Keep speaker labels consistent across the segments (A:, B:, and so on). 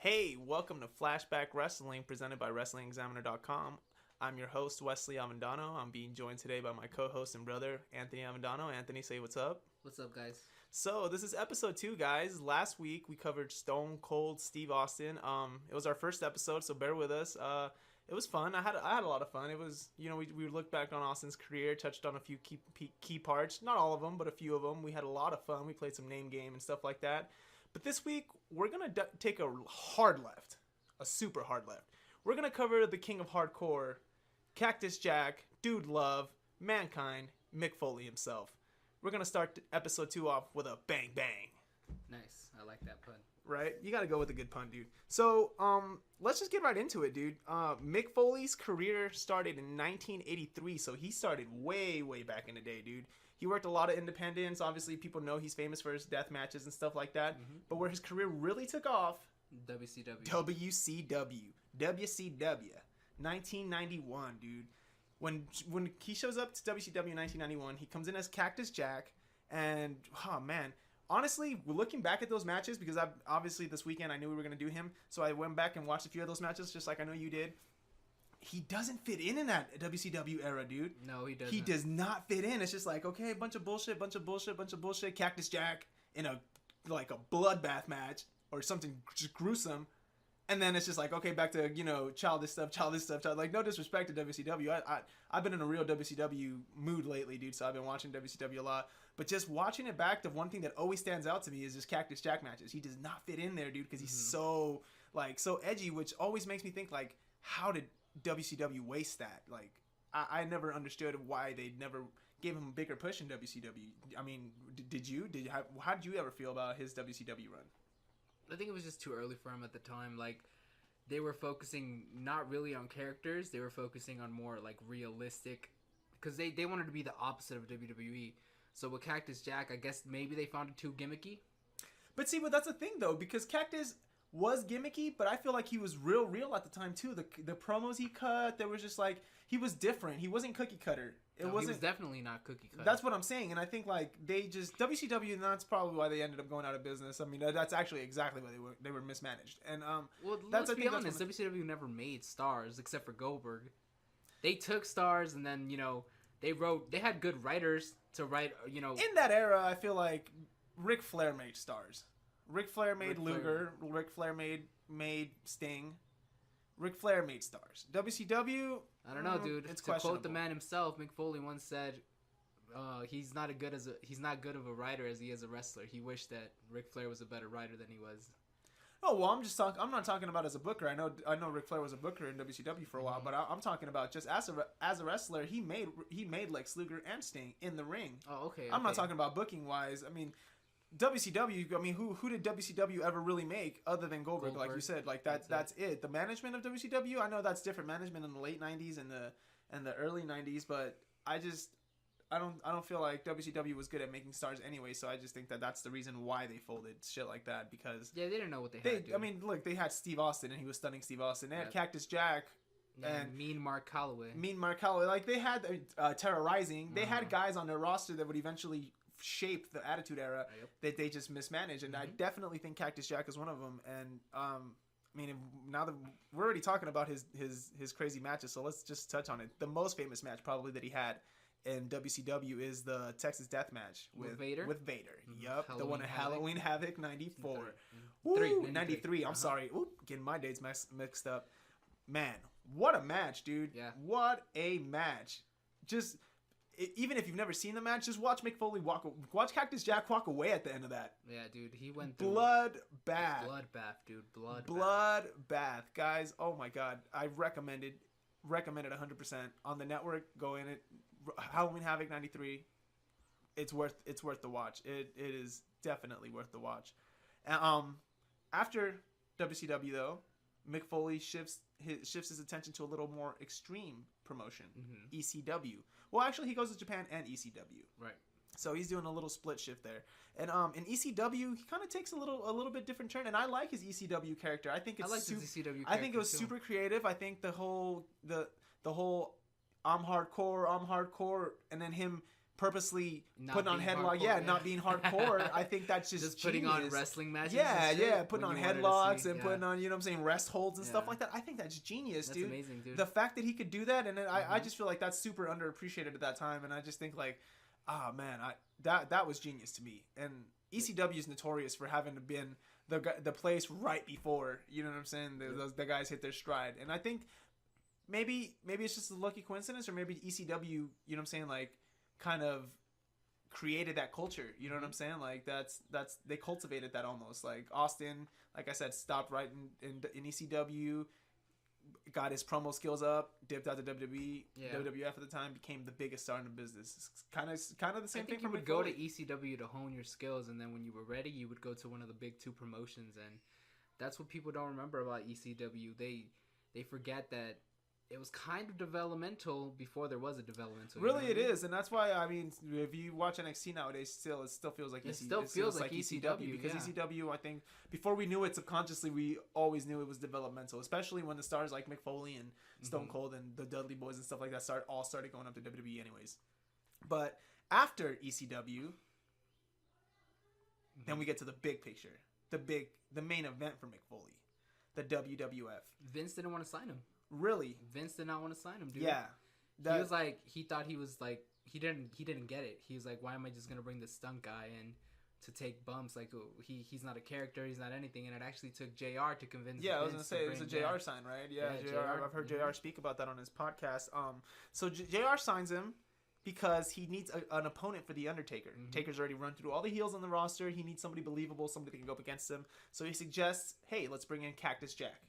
A: Hey, welcome to FlashBack Wrestling presented by WrestlingExaminer.com. I'm your host, Wesly and Anthony Avendano. I'm being joined today by my co-host and brother, Anthony Avendano. Anthony, say what's up.
B: What's up, guys?
A: So, this is episode 2, guys. Last week, we covered Stone Cold Steve Austin. It was our first episode, so bear with us. It was fun. I had a lot of fun. It was, we looked back on Austin's career, touched on a few key parts. Not all of them, but a few of them. We had a lot of fun. We played some name game and stuff like that. But this week, we're going to take a hard left, a super hard left. We're going to cover the king of hardcore, Cactus Jack, Dude Love, Mankind, Mick Foley himself. We're going to start episode 2 off with a bang bang.
B: Nice. I like that pun.
A: Right? You got to go with a good pun, dude. So, let's just get right into it, dude. Mick Foley's career started in 1983, so he started way, way back in the day, dude. He worked a lot of independents. Obviously, people know he's famous for his death matches and stuff like that. Mm-hmm. But where his career really took off...
B: WCW.
A: WCW. 1991, dude. When he shows up to WCW in 1991, he comes in as Cactus Jack. And, oh, man. Honestly, looking back at those matches, because obviously this weekend I knew we were going to do him. So I went back and watched a few of those matches, just like I know you did. He doesn't fit in that WCW era, dude.
B: No, he doesn't.
A: He does not fit in. It's just like, okay, bunch of bullshit. Cactus Jack in a bloodbath match or something just gruesome. And then it's just like, okay, back to, childish stuff. Like, no disrespect to WCW. I've been in a real WCW mood lately, dude, so I've been watching WCW a lot. But just watching it back, the one thing that always stands out to me is just Cactus Jack matches. He does not fit in there, dude, because he's so edgy, which always makes me think, like, how did WCW waste that? Like, I never understood why they never gave him a bigger push in WCW. I mean, how did you ever feel about his WCW run?
B: I think it was just too early for him at the time. Like, they were focusing not really on characters. They were focusing on more, like, realistic... Because they wanted to be the opposite of WWE. So with Cactus Jack, I guess maybe they found it too gimmicky.
A: But that's the thing, though, because Cactus was gimmicky, but I feel like he was real at the time, too. The promos he cut, there was just, like... He was different. He wasn't cookie cutter.
B: He was definitely not cookie cutter.
A: That's what I'm saying, and I think like they just WCW, and that's probably why they ended up going out of business. I mean, that's actually exactly why they were mismanaged. And
B: let's be honest, WCW never made stars except for Goldberg. They took stars, and then they had good writers to write. In
A: that era, I feel like Ric Flair made stars. Ric Flair made Luger. Ric Flair made Sting. Ric Flair made stars. WCW.
B: I don't know, dude. It's to quote the man himself, Mick Foley once said, "He's not good of a writer as he is a wrestler. He wished that Ric Flair was a better writer than he was."
A: Oh well, I'm not talking about as a booker. I know Ric Flair was a booker in WCW for a while, but I'm talking about just as a wrestler. He made Lex Luger and Sting in the ring.
B: Oh, okay.
A: I'm not talking about booking wise. I mean, WCW. I mean, who did WCW ever really make other than Goldberg? Like you said, like that's it. The management of WCW. I know that's different management in the late '90s and the early '90s, but I don't feel like WCW was good at making stars anyway. So I just think that's the reason why they folded shit like that, because
B: they didn't know what they had.
A: I mean, look, they had Steve Austin and he was stunning Steve Austin. They had Cactus Jack.
B: And Mean Mark Calloway.
A: Like they had Terra Rising. They had guys on their roster that would eventually shape the Attitude Era that they just mismanaged, and I definitely think Cactus Jack is one of them. And I mean, now that we're already talking about his crazy matches, so let's just touch on it. The most famous match probably that he had in WCW is the Texas Death Match with Vader. Yep, the one at Halloween Havoc 94. 93. I'm sorry. Ooh, getting my dates mixed up. Man, what a match, dude.
B: Yeah.
A: What a match. Just even if you've never seen the match, just watch Mick Foley watch Cactus Jack walk away at the end of that.
B: Yeah, dude, he went through
A: bloodbath,
B: dude.
A: Bloodbath, guys. Oh my god, I recommend it 100% on the network. Go in it. Halloween Havoc 93. It's worth the watch. It is definitely worth the watch. After WCW though, Mick Foley shifts his attention to a little more extreme promotion, ECW. Well, actually, he goes to Japan and ECW.
B: Right.
A: So he's doing a little split shift there. And in ECW, he kind of takes a little bit different turn. And I like his ECW character. I think his ECW character I think it was super creative. I think the whole I'm hardcore, and then him purposely
B: Not
A: putting on
B: being
A: headlock.
B: hardcore,
A: Yeah,
B: yeah.
A: not being hardcore. I think that's just
B: putting
A: genius.
B: on wrestling matches.
A: Yeah,
B: and shit
A: yeah, putting
B: when
A: on
B: you wanted to
A: headlocks
B: see-
A: and
B: yeah.
A: putting on, you know what I'm saying, rest holds and stuff
B: Yeah.
A: like that. I think that's genius,
B: That's
A: dude.
B: amazing, dude.
A: The fact that he could do that, and then I just feel like that's super underappreciated at that time, and I just think like, ah, man, that was genius to me. And ECW is notorious for having been the place right before, you know what I'm saying, the guys hit their stride, and I think maybe it's just a lucky coincidence, or maybe ECW, you know what I'm saying, like kind of created that culture, you know what I'm saying, like that's they cultivated that almost. Like Austin, like I said, stopped right in ECW, got his promo skills up, dipped out to WWE, WWF at the time, became the biggest star in the business. It's kind of the same
B: I
A: thing
B: think you
A: for
B: would
A: Mick
B: go
A: Foley.
B: to ECW to hone your skills, and then when you were ready, you would go to one of the big two promotions, and that's what people don't remember about ECW. They forget that it was kind of developmental before there was a developmental.
A: Really,
B: you know
A: it
B: what I mean?
A: is, and that's why, I mean, if you watch NXT nowadays, it still feels like
B: It still feels like ECW,
A: because
B: yeah.
A: ECW, I think, before we knew it subconsciously, we always knew it was developmental, especially when the stars like Mick Foley and Stone Cold and the Dudley Boys and stuff like that started going up to WWE anyways. But after ECW, then we get to the big picture, the main event for Mick Foley, the WWF.
B: Vince didn't want to sign him.
A: Really?
B: Vince did not want to sign him, dude.
A: Yeah.
B: He was like, he thought he was like, he didn't get it. He was like, why am I just gonna bring this stunt guy in to take bumps? Like, he's not a character, he's not anything. And it actually took JR to convince.
A: Yeah, I was
B: Vince
A: gonna say
B: to
A: it was a
B: bring-
A: JR sign, right? Yeah,
B: Yeah,
A: JR.
B: JR.
A: I've heard JR speak about that on his podcast. So JR signs him because he needs an opponent for the Undertaker. Taker's already run through all the heels on the roster. He needs somebody believable, somebody that can go up against him. So he suggests, hey, let's bring in Cactus Jack.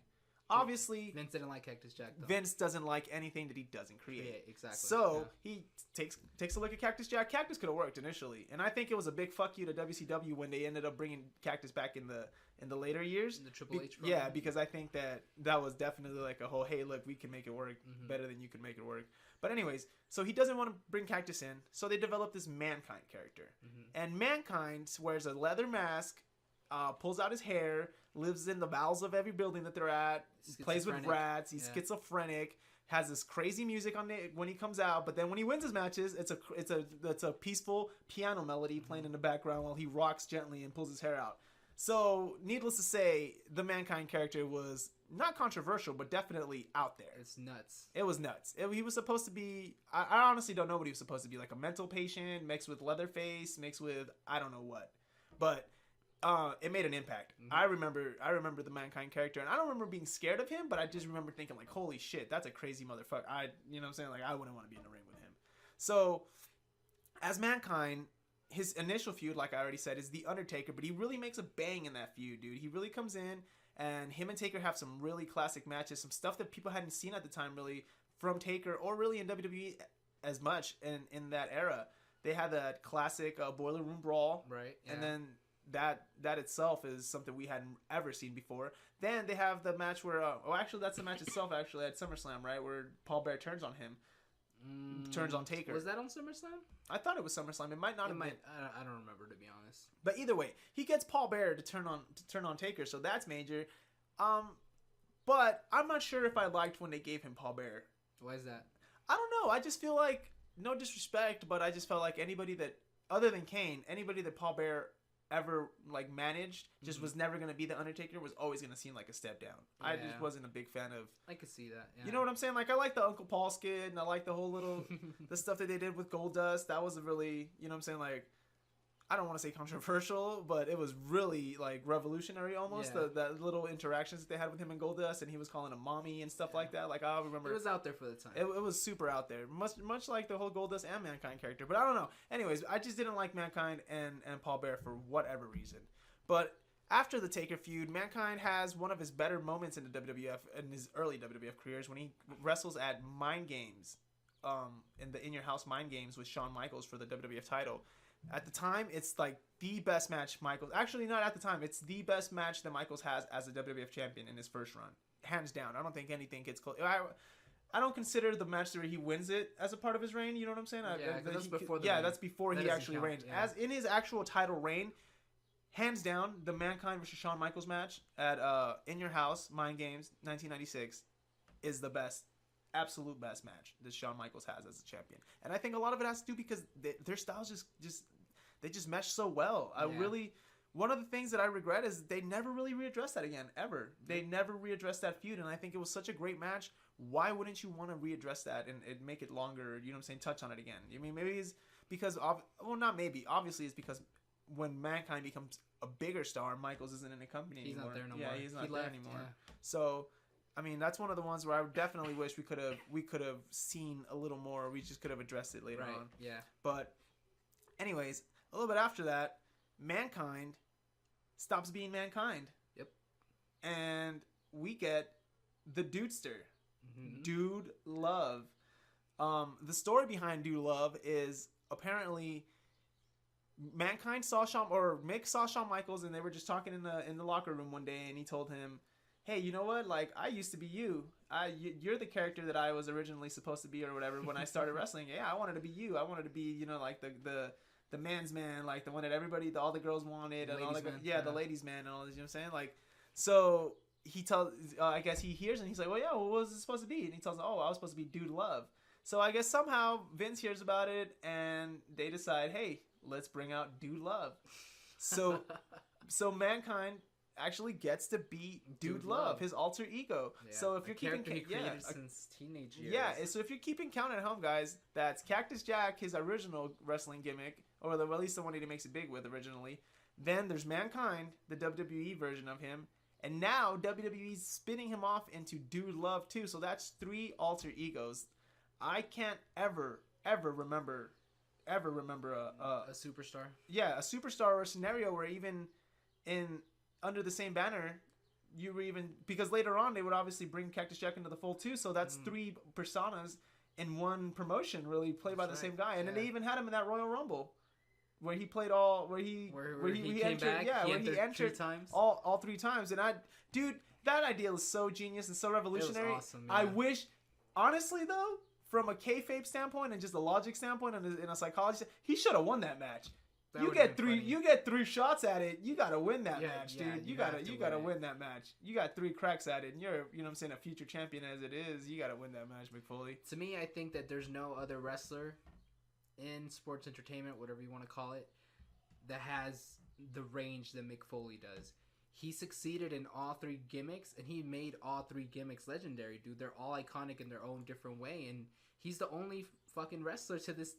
A: Obviously,
B: Vince didn't like Cactus Jack, though.
A: Vince doesn't like anything that he doesn't create.
B: Yeah, exactly.
A: So he takes a look at Cactus Jack. Cactus could have worked initially, and I think it was a big fuck you to WCW when they ended up bringing Cactus back in the later years.
B: In the Triple H
A: Yeah,
B: program.
A: because I think that was definitely like a whole, hey, look, we can make it work better than you can make it work. But anyways, so he doesn't want to bring Cactus in, so they develop this Mankind character, and Mankind wears a leather mask, pulls out his hair, lives in the bowels of every building that they're at, plays with
B: Schizophrenic.
A: rats, he's schizophrenic, has this crazy music on it when he comes out, but then when he wins his matches, it's a peaceful piano melody playing in the background while he rocks gently and pulls his hair out. So, needless to say, the Mankind character was not controversial, but definitely out there.
B: It's nuts.
A: It was nuts. He was supposed to be, I honestly don't know what he was supposed to be, like a mental patient mixed with Leatherface, mixed with I don't know what. But it made an impact. I remember the Mankind character, and I don't remember being scared of him, but I just remember thinking like, holy shit, that's a crazy motherfucker. You know what I'm saying? Like, I wouldn't want to be in the ring with him. So, as Mankind, his initial feud, like I already said, is The Undertaker, but he really makes a bang in that feud, dude. He really comes in, and him and Taker have some really classic matches, some stuff that people hadn't seen at the time, really, from Taker, or really in WWE as much in that era. They had that classic Boiler Room Brawl.
B: Right. Yeah.
A: And then that itself is something we hadn't ever seen before. Then they have the match where, actually, that's the match itself, actually, at SummerSlam, right? Where Paul Bear turns on him. Turns on Taker.
B: Was that on SummerSlam?
A: I thought it was SummerSlam. It might not have been.
B: I don't remember, to be honest.
A: But either way, he gets Paul Bear to turn on Taker, so that's major. But I'm not sure if I liked when they gave him Paul Bear.
B: Why is that?
A: I don't know. I just feel like, no disrespect, but I just felt like anybody that, other than Kane, anybody that Paul Bear ever like managed just was never gonna be the Undertaker, was always gonna seem like a step down. I just wasn't a big fan of.
B: I could see that. Yeah.
A: You know what I'm saying? Like, I like the Uncle Paul skit, and I like the whole little the stuff that they did with Goldust. That was a really, you know what I'm saying? Like, I don't want to say controversial, but it was really like revolutionary almost.
B: Yeah.
A: The little interactions that they had with him and Goldust, and he was calling him mommy and stuff like that. Like, I remember
B: It was out there for the time.
A: it was super out there, much like the whole Goldust and Mankind character. But I don't know. Anyways, I just didn't like Mankind and Paul Bear for whatever reason. But after the Taker feud, Mankind has one of his better moments in the WWF, in his early WWF careers, when he wrestles at Mind Games, in the In Your House Mind Games with Shawn Michaels for the WWF title. At the time, it's like the best match Michaels... Actually, not at the time. It's the best match that Michaels has as a WWF champion in his first run. Hands down. I don't think anything gets close. I don't consider the match where he wins it as a part of his reign. You know what I'm saying?
B: Yeah, that's before the
A: reign.
B: reign.
A: That's before
B: That
A: he
B: doesn't
A: actually
B: count,
A: reigned.
B: yeah.
A: As in his actual title reign, hands down, the Mankind versus Shawn Michaels match at In Your House, Mind Games, 1996, is the best absolute best match that Shawn Michaels has as a champion. And I think a lot of it has to do because their styles just mesh so well. One of the things that I regret is they never really readdressed that again, ever. They never readdressed that feud, and I think it was such a great match. Why wouldn't you want to readdress that and make it longer, you know what I'm saying, touch on it again? I mean, maybe it's because, not maybe, obviously it's because when Mankind becomes a bigger star, Michaels isn't in the company anymore.
B: He's not there no more.
A: Yeah, he's not there anymore.
B: Yeah.
A: So, I mean, that's one of the ones where I definitely wish we could have seen a little more. We just could have addressed it later on.
B: Yeah.
A: But, anyways, a little bit after that, Mankind stops being Mankind.
B: Yep.
A: And we get the Dudester.
B: Mm-hmm.
A: Dude Love. The story behind Dude Love is apparently Mankind saw Mick saw Shawn Michaels, and they were just talking in the locker room one day, and he told him, "Hey, you know what? Like, I used to be you. You're the character that I was originally supposed to be, or whatever. When I started wrestling, yeah, I wanted to be you. I wanted to be, you know, like the man's man, like the one that all the girls wanted, and all the ladies' man, and all this. You know what I'm saying? Like, so." He tells, I guess he hears and he's like, well, yeah, what was it supposed to be? And he tells him, I was supposed to be Dude Love. So I guess somehow Vince hears about it and they decide, hey, let's bring out Dude Love. So Mankind actually gets to be Dude Love, his alter ego. Yeah, so if you're keeping
B: since teenage years.
A: Yeah, so if you're keeping count at home, guys, that's Cactus Jack, his original wrestling gimmick, or at least the one he makes it big with originally. Then there's Mankind, the WWE version of him. And now WWE's spinning him off into Dude Love too. So that's 3 alter egos. I can't ever remember a
B: superstar.
A: Yeah, a superstar or a scenario where even under the same banner, you were even, because later on they would obviously bring Cactus Jack into the fold too. So that's 3 personas in one promotion, really played by the same guy. And then they even had him in that Royal Rumble. Where he played where he entered 3 times. All 3 times. And dude, that idea was so genius and so revolutionary.
B: It was awesome, yeah.
A: I wish, honestly though, from a kayfabe standpoint and just a logic standpoint and in a psychology, he should have won that match. You get 3 shots at it. You gotta win that match, dude. You gotta win that match. You got 3 cracks at it, and you're, you know what I'm saying, a future champion as it is. You gotta win that match, Mick Foley.
B: To me, I think that there's no other wrestler in sports entertainment, whatever you want to call it, that has the range that Mick Foley does. He succeeded in all 3 gimmicks, and he made all 3 gimmicks legendary, dude. They're all iconic in their own different way, and he's the only fucking wrestler to this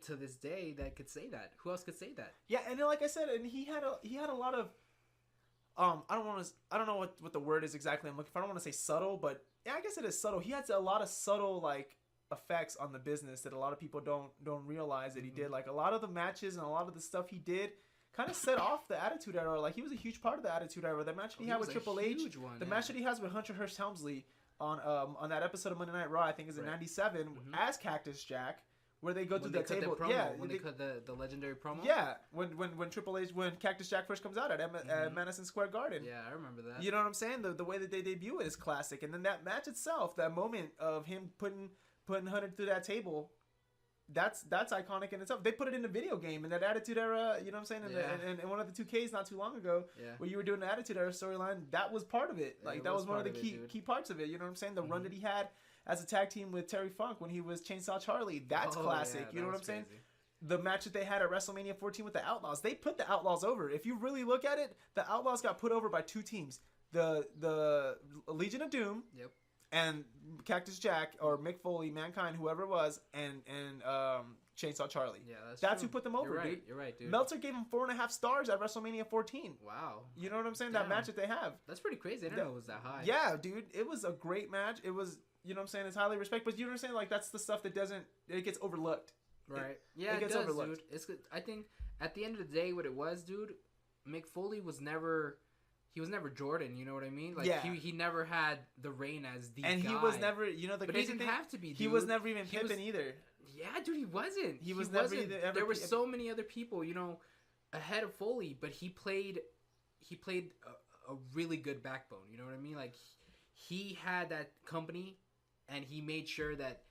B: to this day that could say that. Who else could say that?
A: Yeah, and then, like I said, and he had a lot of I don't know what the word is exactly I'm looking for. I don't want to say subtle, but yeah, I guess it is subtle. He had a lot of subtle like effects on the business that a lot of people don't realize that he did. Like a lot of the matches and a lot of the stuff he did kind of set off the Attitude Era. Like he was a huge part of the Attitude Era. The match he had with Triple H, the match that he has with Hunter Hearst Helmsley on that episode of Monday Night Raw, I think is in '97 as Cactus Jack, where they go through the table.
B: When they cut the legendary promo.
A: Yeah, when Triple H, when Cactus Jack first comes out at Madison Square Garden.
B: Yeah, I remember that.
A: You know what I'm saying? The way that they debut it is classic, and then that match itself, that moment of him putting Hunter through that table, that's iconic in itself. They put it in the video game in that Attitude Era, you know what I'm saying? In one of the 2Ks not too long ago, where you were doing the Attitude Era storyline, that was part of it. Like that was one of the key parts of it. You know what I'm saying? The run that he had as a tag team with Terry Funk when he was Chainsaw Charlie, that's classic. You know what I'm saying? The match that they had at WrestleMania 14 with the Outlaws, they put the Outlaws over. If you really look at it, the Outlaws got put over by 2 teams: the Legion of Doom.
B: Yep.
A: And Cactus Jack or Mick Foley, Mankind, whoever it was, and Chainsaw Charlie.
B: Yeah,
A: that's who put them over, dude.
B: You're right, dude.
A: Meltzer gave him 4.5 stars at WrestleMania 14.
B: Wow.
A: You know what I'm saying? Damn. That match that they have.
B: That's pretty crazy. I didn't know it was that high.
A: Yeah, dude. It was a great match. It was, you know what I'm saying? It's highly respected. But you know what I'm saying? Like, that's the stuff that it gets overlooked.
B: Right. It gets overlooked. Dude. It's good. I think at the end of the day, what it was, dude, Mick Foley was never Jordan, you know what I mean? Like he never had the reign as the
A: and
B: guy.
A: he was never, you know, the
B: but
A: crazy
B: he didn't
A: thing,
B: have to be. Dude.
A: He was never even Pippin either.
B: Yeah, dude, he wasn't.
A: He was never either.
B: There were so many other people, you know, ahead of Foley, but he played a really good backbone. You know what I mean? Like he had that company, and he made sure that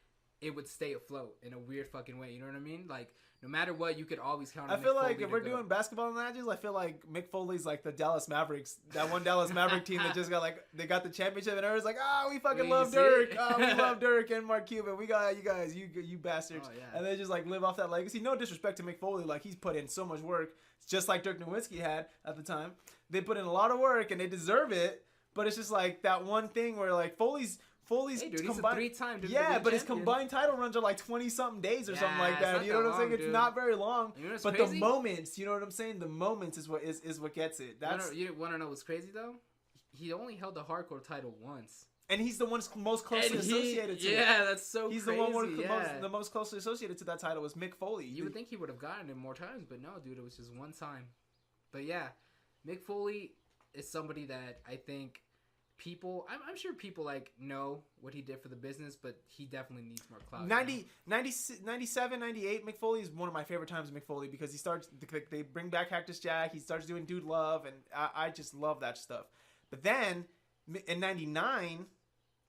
B: it would stay afloat in a weird fucking way. You know what I mean? Like, no matter what, you could always count on
A: I feel
B: Mick
A: like
B: Foley
A: if we're
B: to go.
A: doing basketball analogies, I feel like Mick Foley's like the Dallas Mavericks. That one Dallas Maverick team that just got like, they got the championship and everyone's like, we fucking love Dirk. We love Dirk and Mark Cuban. We got you guys, you bastards.
B: Oh, yeah.
A: And they just like live off that legacy. No disrespect to Mick Foley. Like, he's put in so much work, just like Dirk Nowitzki had at the time. They put in a lot of work and they deserve it. But it's just like that one thing where like Foley's
B: hey, dude, he's a 3-time WWE
A: yeah, but his
B: champion.
A: combined title runs are like 20-something days or something like
B: it's
A: that.
B: not
A: You know
B: that
A: what I'm saying?
B: long,
A: It's
B: dude.
A: not very long.
B: You know what's
A: but
B: crazy?
A: the moments, you know what I'm saying? The moments is what gets it. That's
B: You want to know what's crazy though? He only held the hardcore title once.
A: and he's the one most closely associated to it.
B: Yeah, that's so
A: He's
B: crazy.
A: the one
B: yeah.
A: the most closely associated to that title was Mick Foley.
B: You would think he would have gotten it more times, but no, dude, it was just one time. But yeah, Mick Foley is somebody that I think people, I'm sure people like know what he did for the business, but he definitely needs more clout.
A: 97, 98, Mick Foley is one of my favorite times of Mick Foley because he starts, they bring back Cactus Jack, he starts doing Dude Love, and I just love that stuff. But then, in 99,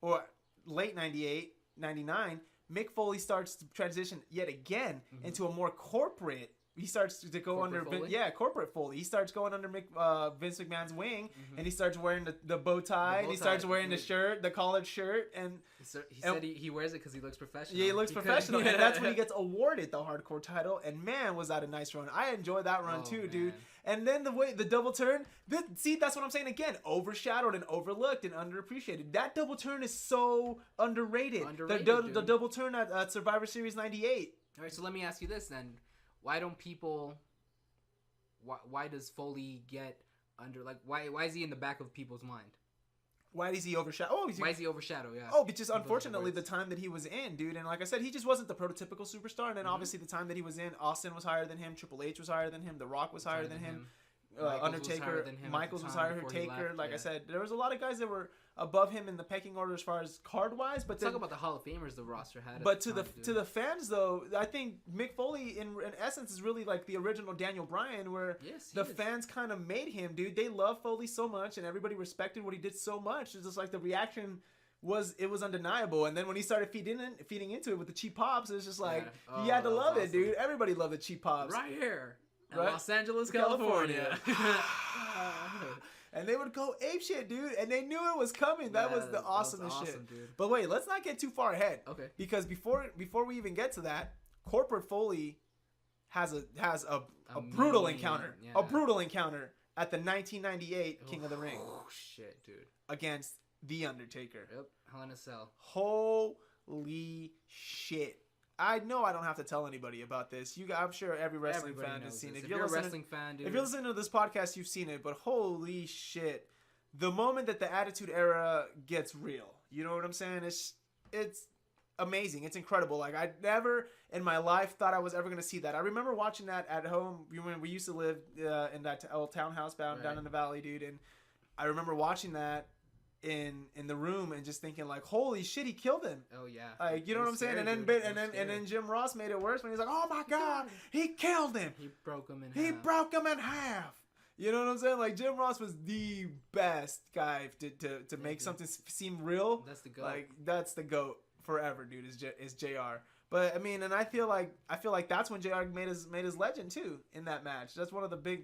A: or late 98, 99, Mick Foley starts to transition yet again into a more corporate. He starts to go
B: Corporate
A: under,
B: Foley?
A: corporate Foley. He starts going under Vince McMahon's wing, and he starts wearing the bow tie, and he starts wearing the shirt, the collared shirt, and
B: he said he wears it because he looks professional.
A: yeah, he looks professional, and that's when he gets awarded the hardcore title. And man, was that a nice run! I enjoyed that run too,
B: man.
A: dude. And then the double turn, see, that's what I'm saying again. Overshadowed and overlooked and underappreciated. That double turn is so underrated. The double turn at Survivor Series '98.
B: All right, so let me ask you this then. Why don't people? Why does Foley get under? Like, why is he in the back of people's mind?
A: Why is he overshadowed?
B: Why is he overshadowed? Yeah.
A: Oh, but just unfortunately the time that he was in, dude. And like I said, he just wasn't the prototypical superstar. And then obviously the time that he was in, Austin was higher than him, Triple H was higher than him, The Rock was higher than him. Undertaker, Michaels was higher, Taker. Like I said, there was a lot of guys that were above him in the pecking order as far as card wise. But
B: talk about the Hall of Famers the roster had.
A: But to the fans though, I think Mick Foley in essence is really like the original Daniel Bryan, where the fans kind of made him, dude. They love Foley so much, and everybody respected what he did so much. It's just like the reaction was undeniable. And then when he started feeding into it with the cheap pops, it was just like you had to love it, dude. Everybody loved the cheap pops.
B: Right here. Right? Los Angeles, California.
A: And they would go apeshit, dude. And they knew it was coming. That was the awesomest shit.
B: Dude.
A: But wait, let's not get too far ahead.
B: Okay.
A: Because before we even get to that, Corporate Foley has a brutal encounter. Yeah. A brutal encounter at the 1998 King of the Ring.
B: Oh, shit, dude.
A: Against The Undertaker.
B: Yep. Hell in a Cell.
A: Holy shit. I know I don't have to tell anybody about this. I'm sure every wrestling fan has seen it.
B: If you're a wrestling fan, dude.
A: If you're listening to this podcast, you've seen it. But holy shit. The moment that the Attitude Era gets real. You know what I'm saying? It's amazing. It's incredible. Like, I never in my life thought I was ever going to see that. I remember watching that at home when we used to live in that old townhouse down in the valley, dude. And I remember watching that in the room and just thinking like, holy shit, he killed him.
B: Oh yeah.
A: Like, you know what I'm saying? And then Jim Ross made it worse when he's like, oh my god, he killed him.
B: He broke him in half.
A: You know what I'm saying? Like, Jim Ross was the best guy to make something seem real.
B: That's the GOAT.
A: Like, that's the GOAT forever, dude, is JR. But I mean, and I feel like that's when JR made his legend too in that match. That's one of the big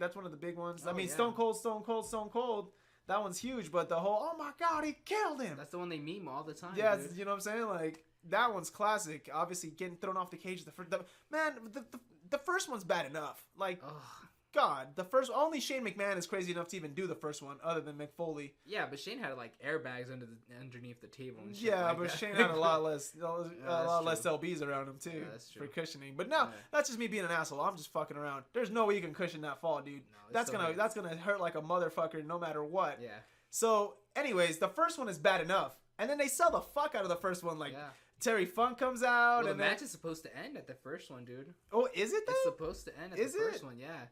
A: ones. I mean, Stone Cold. That one's huge, but the whole, oh my god, he killed him.
B: That's the one they meme all the time.
A: Yeah,
B: dude.
A: You know what I'm saying? Like, that one's classic. Obviously, getting thrown off the cage. The first one's bad enough. Like, God, only Shane McMahon is crazy enough to even do the first one, other than Mick Foley.
B: Yeah, but Shane had like airbags underneath the table and shit.
A: Yeah,
B: like
A: but
B: that.
A: Shane had a lot less less LBs around him too for cushioning. But no, that's just me being an asshole. I'm just fucking around. There's no way you can cushion that fall, dude. No, that's gonna hurt like a motherfucker no matter what.
B: Yeah.
A: So, anyways, the first one is bad enough, and then they sell the fuck out of the first one. Like, Terry Funk comes out,
B: and the match is supposed to end at the first one, dude.
A: Oh, is it though?
B: It's supposed to end at the first one, yeah.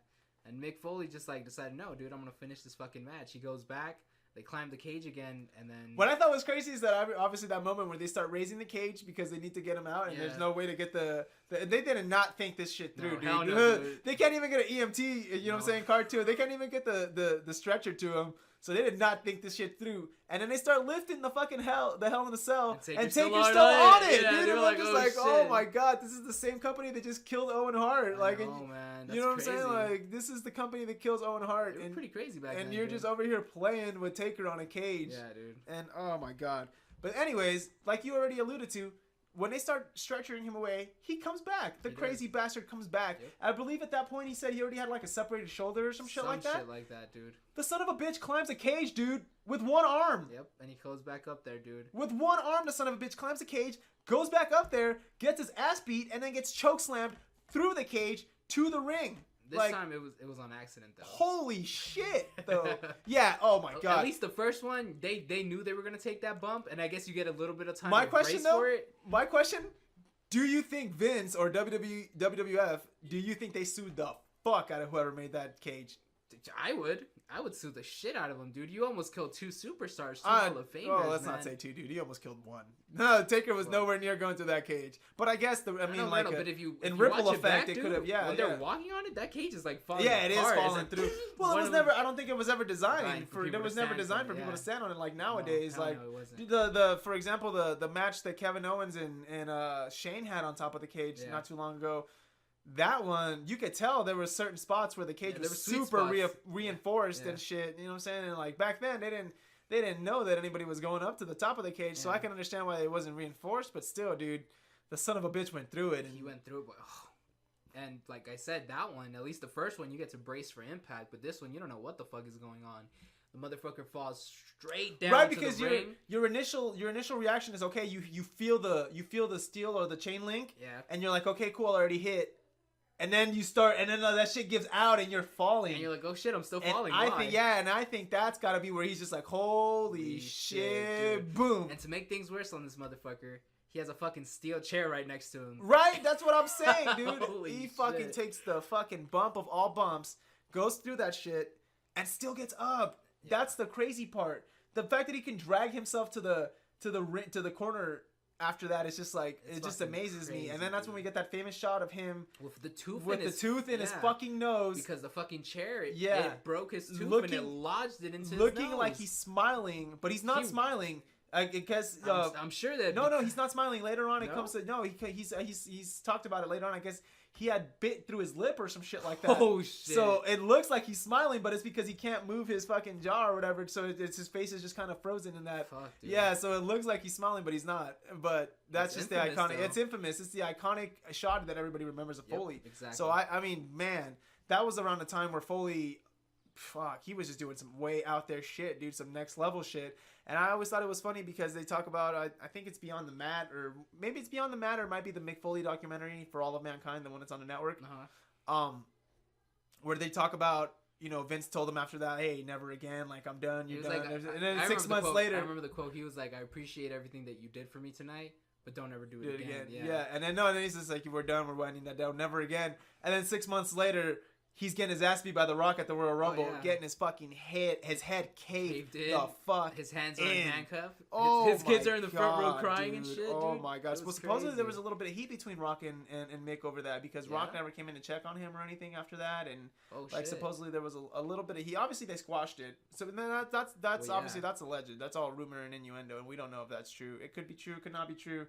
B: And Mick Foley just like decided, no, dude, I'm gonna finish this fucking match. He goes back, they climb the cage again, and then
A: what I thought was crazy is that obviously that moment where they start raising the cage because they need to get him out, and there's no way to get they did not think this shit through, dude.
B: No, dude.
A: They can't even get an EMT, you know what I'm saying, card to it. They can't even get the stretcher to him. So they did not think this shit through. And then they start lifting the fucking Hell in the Cell, and Taker's still on it,
B: yeah,
A: dude. And
B: like,
A: I'm just
B: oh,
A: like,
B: shit.
A: oh my god, this is the same company that just killed Owen Hart. Like,
B: man, that's
A: you know what
B: crazy.
A: I'm saying? Like, this is the company that kills Owen Hart.
B: They were
A: and
B: pretty crazy back then.
A: And you're
B: dude.
A: just over here playing with Taker on a cage.
B: Yeah, dude.
A: And oh my god. But anyways, like you already alluded to, when they start stretching him away, he comes back. The crazy bastard comes back. Yep. I believe at that point he said he already had like a separated shoulder or some shit like that.
B: Some shit like that, dude.
A: The son of a bitch climbs a cage, dude, with one arm.
B: Yep, and he goes back up there, dude.
A: With one arm, the son of a bitch climbs a cage, goes back up there, gets his ass beat, and then gets chokeslammed through the cage to the ring.
B: This time it was on accident though.
A: Holy shit, though. Yeah. Oh my god.
B: At least the first one, they knew they were gonna take that bump, and I guess you get a little bit of time.
A: My
B: to
A: question
B: brace
A: though.
B: for it.
A: My question: do you think Vince or WWF? Do you think they sued the fuck out of whoever made that cage?
B: I would sue the shit out of him, dude. You almost killed 2 superstars, 2 Hall of Famers.
A: Oh, let's not say 2, dude. You almost killed 1. No, Taker was nowhere near going through that cage. But I guess but if you
B: Ripple
A: effect,
B: back,
A: it could have. Yeah,
B: when they're walking on it, that cage is like falling.
A: Yeah, it is falling
B: like,
A: through. Well, it was never. I don't think it was ever designed for. It was never designed for people to stand on it. Like nowadays,
B: no,
A: like
B: it
A: the for example the match that Kevin Owens and Shane had on top of the cage not too long ago. That one, you could tell there were certain spots where the cage was super reinforced and shit. You know what I'm saying? And like back then, they didn't know that anybody was going up to the top of the cage, so I can understand why it wasn't reinforced. But still, dude, the son of a bitch went through it. And
B: he went through it, but and like I said, that one, at least the first one, you get to brace for impact. But this one, you don't know what the fuck is going on. The motherfucker falls straight down.
A: Right, because
B: to the ring.
A: your initial reaction is okay. You feel the steel or the chain link.
B: Yeah.
A: And you're like, okay, cool, I already hit. And then you start, and then that shit gives out, and you're falling.
B: And you're like, oh shit, I'm still falling.
A: I think that's got to be where he's just like, holy shit, boom.
B: And to make things worse on this motherfucker, he has a fucking steel chair right next to him.
A: Right, that's what I'm saying, dude. He fucking
B: shit.
A: takes the fucking bump of all bumps, goes through that shit, and still gets up. Yeah. That's the crazy part. The fact that he can drag himself to the corner. After that, it's just like it just amazes me, and then that's when we get that famous shot of him
B: with the tooth
A: in his fucking nose
B: because the fucking chair it broke his tooth and it lodged it into his
A: looking
B: nose.
A: Like he's smiling, but he's not smiling. I guess
B: I'm sure that
A: no, he's not smiling. Later on, it comes to he's talked about it later on. I guess he had bit through his lip or some shit like that.
B: Oh shit!
A: So it looks like he's smiling, but it's because he can't move his fucking jaw or whatever. So his face is just kind of frozen in that.
B: Fuck, dude.
A: Yeah, so it looks like he's smiling, but he's not. But that's just the iconic. Though. It's infamous. It's the iconic shot that everybody remembers of Foley.
B: Exactly.
A: So I mean, man, that was around the time where Foley. Fuck, he was just doing some way out there shit, dude, some next level shit. And I always thought it was funny because they talk about, I think it's Beyond the Mat, or maybe it's Beyond the Mat, or it might be the Mick Foley documentary For All of Mankind, the one that's on the network, where they talk about, Vince told him after that, hey, never again, like, I'm done, you're done.
B: Like,
A: and then 6 months later.
B: I remember the quote, he was like, I appreciate everything that you did for me tonight, but don't ever do it again.
A: Yeah, and then he's just like, we're done, we're winding that down, never again. And then 6 months later, he's getting his ass beat by The Rock at the Royal Rumble, getting his fucking head caved the fuck
B: his hands are in handcuffs.
A: Oh,
B: his kids are in the front row crying and shit,
A: Oh
B: dude.
A: my gosh. Well, supposedly there was a little bit of heat between Rock and Mick over that because Rock never came in to check on him or anything after that, and supposedly there was a little bit of heat. Obviously they squashed it. So then that's obviously that's alleged. That's all rumor and innuendo, and we don't know if that's true. It could be true, could not be true.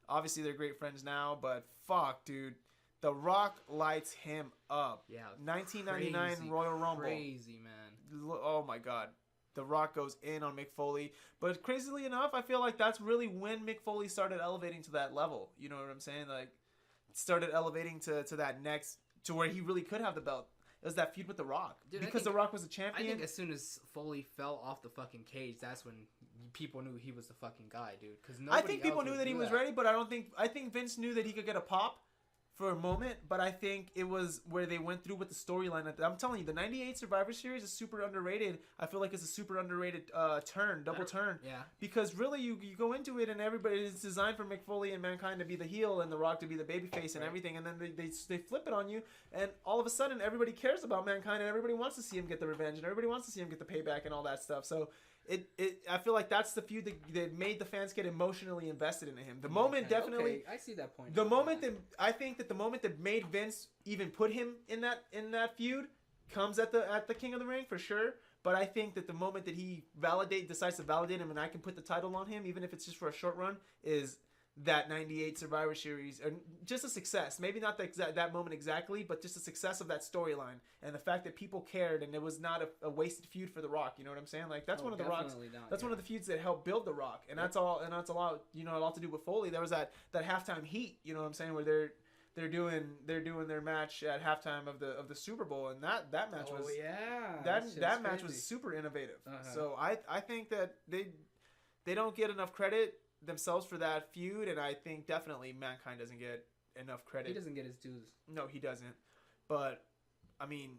A: Obviously they're great friends now, but fuck, dude. The Rock lights him up. Yeah. 1999 Royal Rumble.
B: Crazy, man.
A: Oh, my God. The Rock goes in on Mick Foley. But crazily enough, I feel like that's really when Mick Foley started elevating to that level. You know what I'm saying? Like, started elevating to that next, to where he really could have the belt. It was that feud with The Rock. Dude, because The Rock was a champion.
B: I think as soon as Foley fell off the fucking cage, that's when people knew he was the fucking guy, dude.
A: I think people knew that he was ready, but I think Vince knew that he could get a pop for a moment, but I think it was where they went through with the storyline. I'm telling you, the 98 Survivor Series is super underrated. I feel like it's a super underrated double turn.
B: Yeah.
A: Because really, you go into it and everybody is designed for Mick Foley and Mankind to be the heel and The Rock to be the babyface and everything, and then they flip it on you, and all of a sudden everybody cares about Mankind and everybody wants to see him get the revenge and everybody wants to see him get the payback and all that stuff. So I feel like that's the feud that made the fans get emotionally invested in him. The moment definitely.
B: Okay, I see that point.
A: The moment that I think that the moment that made Vince even put him in that feud comes at the King of the Ring for sure. But I think that the moment that he decides to validate him, and I can put the title on him, even if it's just for a short run, is that 98 Survivor Series, or just a success. Maybe not that moment exactly, but just a success of that storyline and the fact that people cared, and it was not a wasted feud for The Rock. You know what I'm saying? Like that's one of the Rock's. That's one of the feuds that helped build The Rock, and that's all. And that's a lot. You know, a lot to do with Foley. There was that halftime heat. You know what I'm saying? Where they're doing their match at halftime of the Super Bowl, and that match was that match was super innovative. So I think that they don't get enough credit themselves for that feud, and I think definitely Mankind doesn't get enough credit.
B: He doesn't get his dues.
A: No, he doesn't. But I mean,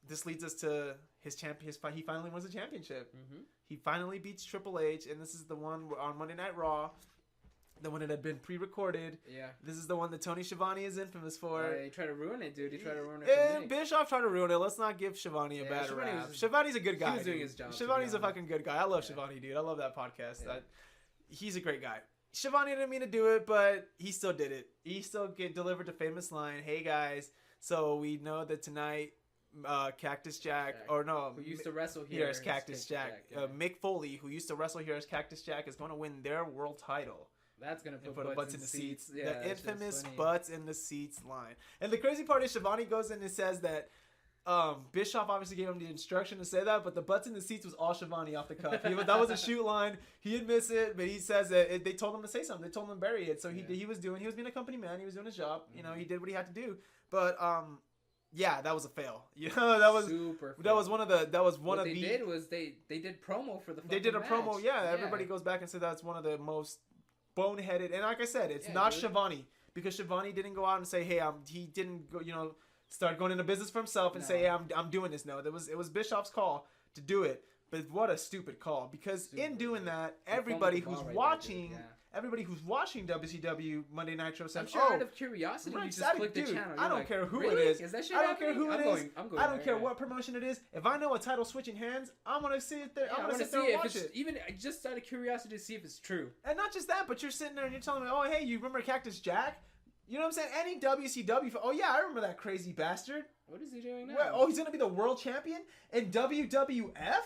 A: this leads us to his champion. He finally wins the championship. Mm-hmm. He finally beats Triple H, and this is the one on Monday Night Raw. The one that had been pre-recorded. Yeah. This is the one that Tony Schiavone is infamous for.
B: He tried to ruin it, dude. He tried to ruin it for me.
A: Bischoff tried to ruin it. Let's not give Schiavone a bad rap. Schiavone's a good guy.
B: He was doing his job.
A: Schiavone's a fucking good guy. I love Schiavone, dude. I love that podcast. Yeah. He's a great guy. Schiavone didn't mean to do it, but he still did it. He still delivered a famous line. Hey, guys. So we know that tonight, Cactus Jack, or no,
B: who used to wrestle here
A: as Cactus Jack. Mick Foley, who used to wrestle here as Cactus Jack, is going to win their world title.
B: That's going to put butts in the seats.
A: Yeah, the infamous butts in the seats line. And the crazy part is Schiavone goes in and says that Bischoff obviously gave him the instruction to say that, but the butts in the seats was all Schiavone off the cuff. That was a shoot line. He admits it, but he says that they told him to say something. They told him to bury it. So he was being a company man. He was doing his job. Mm-hmm. You know, he did what he had to do. But yeah, that was a fail. You know, that was super. That was one of the. What they
B: did was they did promo for the.
A: They did a promo. Yeah, everybody goes back and says that's one of the most boneheaded. And like I said, it's not Schiavone, because Schiavone didn't go out and say, hey, he didn't go. You know. Start going into business for himself and say, hey, I'm doing this. No, it was Bischoff's call to do it. But what a stupid call, because in doing that, everybody who's watching WCW Monday Nitro said,
B: I'm sure out of curiosity, you just click the channel.
A: I don't care who it is. I don't care who it is. I don't care what promotion it is. If I know a title switching hands, I'm gonna sit there. I'm gonna sit there and watch it.
B: Even just out of curiosity to see if it's true.
A: And not just that, but you're sitting there and you're telling me, oh, hey, you remember Cactus Jack? You know what I'm saying? Any WCW... Oh, yeah, I remember that crazy bastard.
B: What is he doing now?
A: Oh, he's going to be the world champion in WWF? Yeah.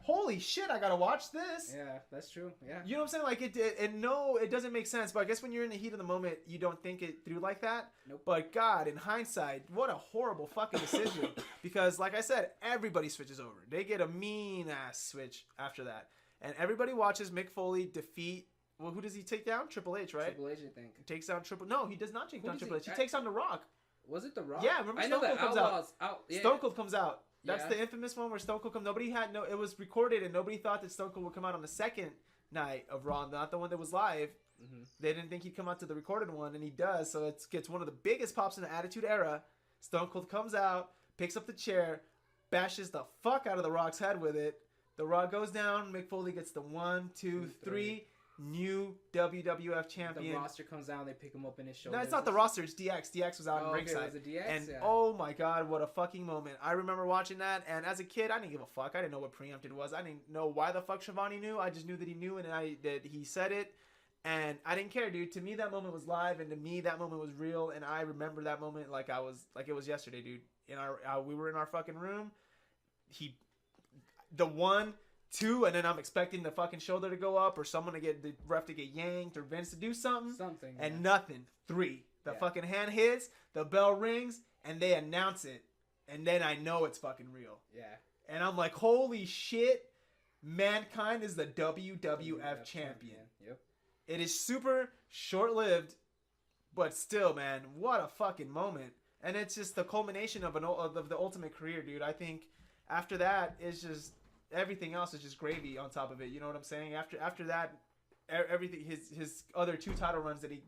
A: Holy shit, I got to watch this.
B: Yeah, that's true. Yeah.
A: You know what I'm saying? Like, it doesn't make sense. But I guess when you're in the heat of the moment, you don't think it through like that. Nope. But, God, in hindsight, what a horrible fucking decision. Because, like I said, everybody switches over. They get a mean-ass switch after that. And everybody watches Mick Foley defeat... Well, who does he take down? Triple H, right?
B: Triple H, I think.
A: Takes down No, he does not take down Triple H. He takes on The Rock.
B: Was it The Rock?
A: Yeah, remember Stone Cold comes out. Stone Cold comes out. That's the infamous one where Stone Cold comes. It was recorded, and nobody thought that Stone Cold would come out on the second night of Raw, not the one that was live. Mm-hmm. They didn't think he'd come out to the recorded one, and he does. So it gets one of the biggest pops in the Attitude Era. Stone Cold comes out, picks up the chair, bashes the fuck out of The Rock's head with it. The Rock goes down. Mick Foley gets the 1, 2, 3. New WWF champion.
B: The roster comes out and they pick him up in his shoulders.
A: No, it's not the roster. It's DX. DX was out in ringside.
B: Was it DX?
A: And oh my God, what a fucking moment. I remember watching that, and as a kid, I didn't give a fuck. I didn't know what preempted was. I didn't know why the fuck Schiavone knew. I just knew that he knew, and that he said it. And I didn't care, dude. To me, that moment was live, and to me, that moment was real. And I remember that moment like it was yesterday, dude. We were in our fucking room. The 1, 2, and then I'm expecting the fucking shoulder to go up, or someone to get the ref to get yanked, or Vince to do something. And nothing. 3. The fucking hand hits, the bell rings, and they announce it, and then I know it's fucking real. Yeah. And I'm like, holy shit, Mankind is the WWF champion.
B: Yep.
A: It is super short-lived, but still, man, what a fucking moment. And it's just the culmination of the ultimate career, dude. I think after that, it's just everything else is just gravy on top of it. You know what I'm saying? After that, everything his other 2 title runs that he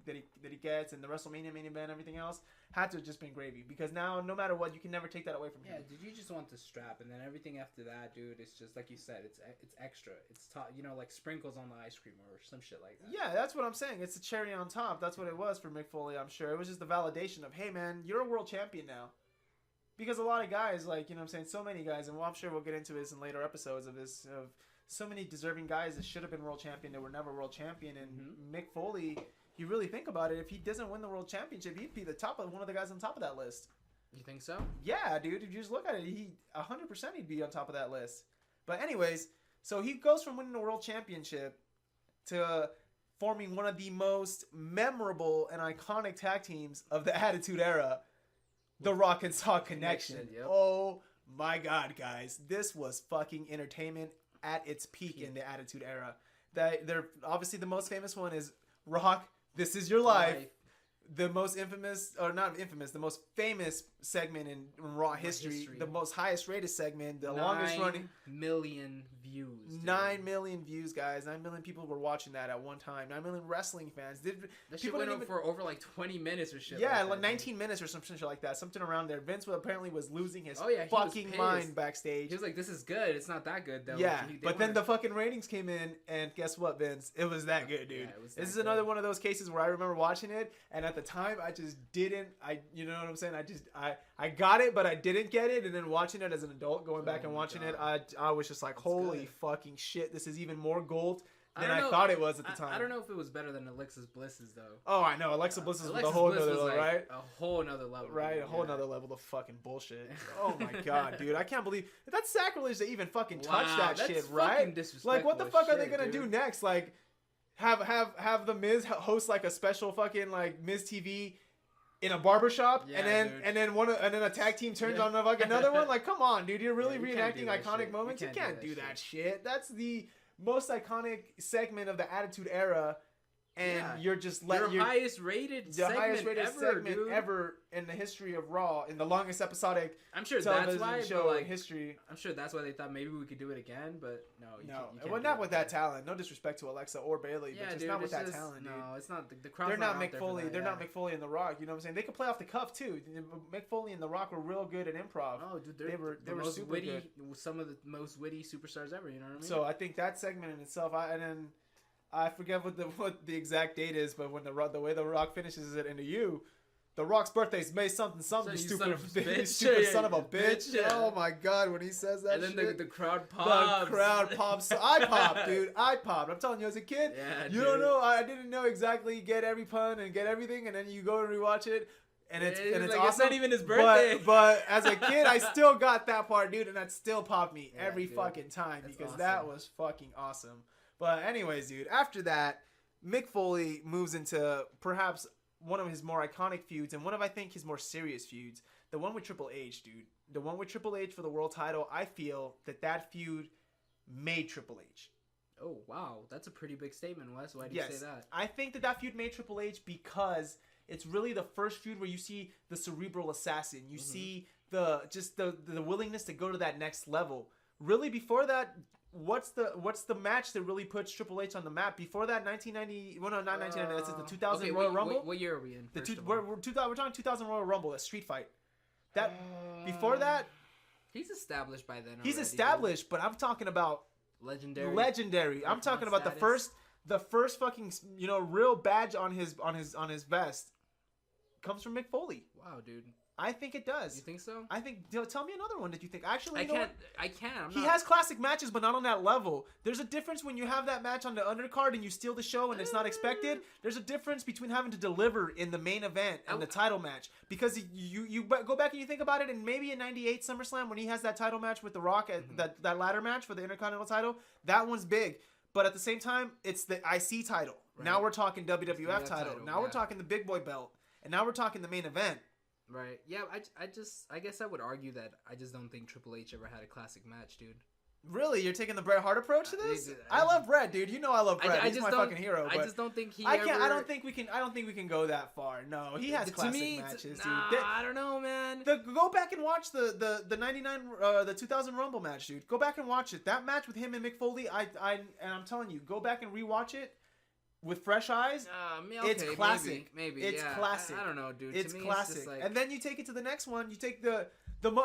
A: gets, and the Wrestlemania main event, everything else had to have just been gravy, because now no matter what, you can never take that away from him.
B: Yeah, dude, you just want the strap, and then everything after that, dude, it's just like you said, it's extra. It's like sprinkles on the ice cream or some shit like that.
A: Yeah, that's what I'm saying. It's a cherry on top. That's what it was for Mick Foley. I'm sure it was just the validation of, hey man, you're a world champion now. Because a lot of guys, like, you know what I'm saying, so many guys, and I'm sure we'll get into this in later episodes of this, of so many deserving guys that should have been world champion that were never world champion. And Mick Foley, you really think about it, if he doesn't win the world championship, he'd be one of the guys on top of that list.
B: You think so?
A: Yeah, dude. If you just look at it, 100% he'd be on top of that list. But anyways, so he goes from winning the world championship to forming one of the most memorable and iconic tag teams of the Attitude Era, the Rock and Sock Connection.
B: Yep.
A: Oh my God, guys. This was fucking entertainment at its peak in the Attitude Era. They're obviously the most famous one is Rock, This Is Your Life. The most infamous, or not infamous, the most famous segment in Raw history, the most highest rated segment, the longest running.
B: 9 million views. Dude.
A: 9 million views, guys. 9 million people were watching that at one time. 9 million wrestling fans.
B: That shit went for over like 20 minutes or shit.
A: Yeah,
B: like
A: like 19 minutes or some shit like that. Something around there. Vince apparently was losing his
B: he
A: fucking mind backstage.
B: He was like, this is good. It's not that good, though.
A: Yeah, but then the fucking ratings came in, and guess what, Vince? It was that good, dude.
B: Yeah,
A: this is another one of those cases where I remember watching it, and at the time, I just didn't. You know what I'm saying? I got it, but I didn't get it, and then watching it as an adult, going back and watching it, I was just like, holy fucking shit, this is even more gold than I thought it was at the time.
B: I don't know if it was better than Alexa's Bliss's, though.
A: Oh, I know. Alexa Bliss is a whole nother level, right?
B: A whole nother level.
A: Right, a whole nother level of fucking bullshit. Oh my God, dude. I can't believe that's sacrilege to even fucking touch that shit, right? Like, what the fuck are they gonna do next? Like, have the Miz host like a special fucking like Miz TV in a barbershop, and then a tag team turns on like another one. Like, come on, dude, you're really reenacting iconic moments. You can't do that shit. That's the most iconic segment of the Attitude Era, and you're just letting
B: your highest rated segment
A: ever in the history of Raw, in the longest episodic.
B: I'm sure
A: television
B: that's why,
A: show in history.
B: I'm sure that's why they thought maybe we could do it again, but no, you can't
A: well, not with that talent. No disrespect to Alexa or Bayley, but just not with that talent, dude.
B: No, it's not. The crowd's
A: They're not Mick Foley.
B: That,
A: they're not Mick Foley and The Rock. You know what I'm saying? They could play off the cuff too. Mick Foley and The Rock were real good at improv.
B: Oh, dude,
A: they were super
B: witty,
A: good.
B: Some of the most witty superstars ever. You know what I mean?
A: So I think that segment in itself, I forget what the exact date is, but when the way The Rock finishes it into you, The Rock's birthday's May something, you stupid son of a bitch. Yeah. Oh my God, when he says that,
B: and then the crowd pops.
A: The crowd pops. I popped, dude. I popped. I'm telling you, as a kid, you don't know. I didn't know exactly get every pun and get everything, and then you go and rewatch it. And it's
B: like,
A: awesome.
B: It's not even his birthday.
A: But as a kid, I still got that part, dude, and that still popped me every fucking time because that was fucking awesome. But anyways, dude, after that, Mick Foley moves into perhaps one of his more iconic feuds and one of, I think, his more serious feuds. The one with Triple H, dude. The one with Triple H for the world title. I feel that feud made Triple H.
B: Oh, wow. That's a pretty big statement, Wes. Why do you say that?
A: I think that feud made Triple H because it's really the first feud where you see the cerebral assassin. You see the willingness to go to that next level. Really, before that, what's the match that really puts Triple H on the map? Before that, 1990. Well, no, not 1990. That's the 2000 Royal Rumble.
B: What year are we in?
A: We're talking 2000 Royal Rumble, a street fight. That before that,
B: he's established by then.
A: He's established, but I'm talking about
B: legendary.
A: I'm talking about the first fucking real badge on his vest comes from Mick Foley.
B: Wow, dude.
A: I think it does.
B: You think so?
A: I think. Tell me another one that you think. Actually,
B: I can't.
A: He has classic matches, but not on that level. There's a difference when you have that match on the undercard and you steal the show and it's not expected. There's a difference between having to deliver in the main event and the title match. Because you go back and you think about it, and maybe in '98 SummerSlam when he has that title match with The Rock, that ladder match for the Intercontinental title, that one's big. But at the same time, it's the IC title. Right. Now we're talking WWF title. Now we're talking the Big Boy belt. And now we're talking the main event.
B: Right. Yeah, I guess I would argue that I just don't think Triple H ever had a classic match, dude.
A: Really? You're taking the Bret Hart approach to this? I love Bret, dude. You know I love Bret. He's my fucking hero.
B: I just don't think he
A: I don't think we can go that far. No, he has classic matches, dude.
B: I don't know, man.
A: Go back and watch the 99 the 2000 Rumble match, dude. Go back and watch it. That match with him and Mick Foley, and I'm telling you, go back and rewatch it. With fresh eyes, it's classic.
B: Maybe
A: it's classic.
B: I don't know, dude.
A: It's
B: to me,
A: classic.
B: It's like...
A: And then you take it to the next one. You take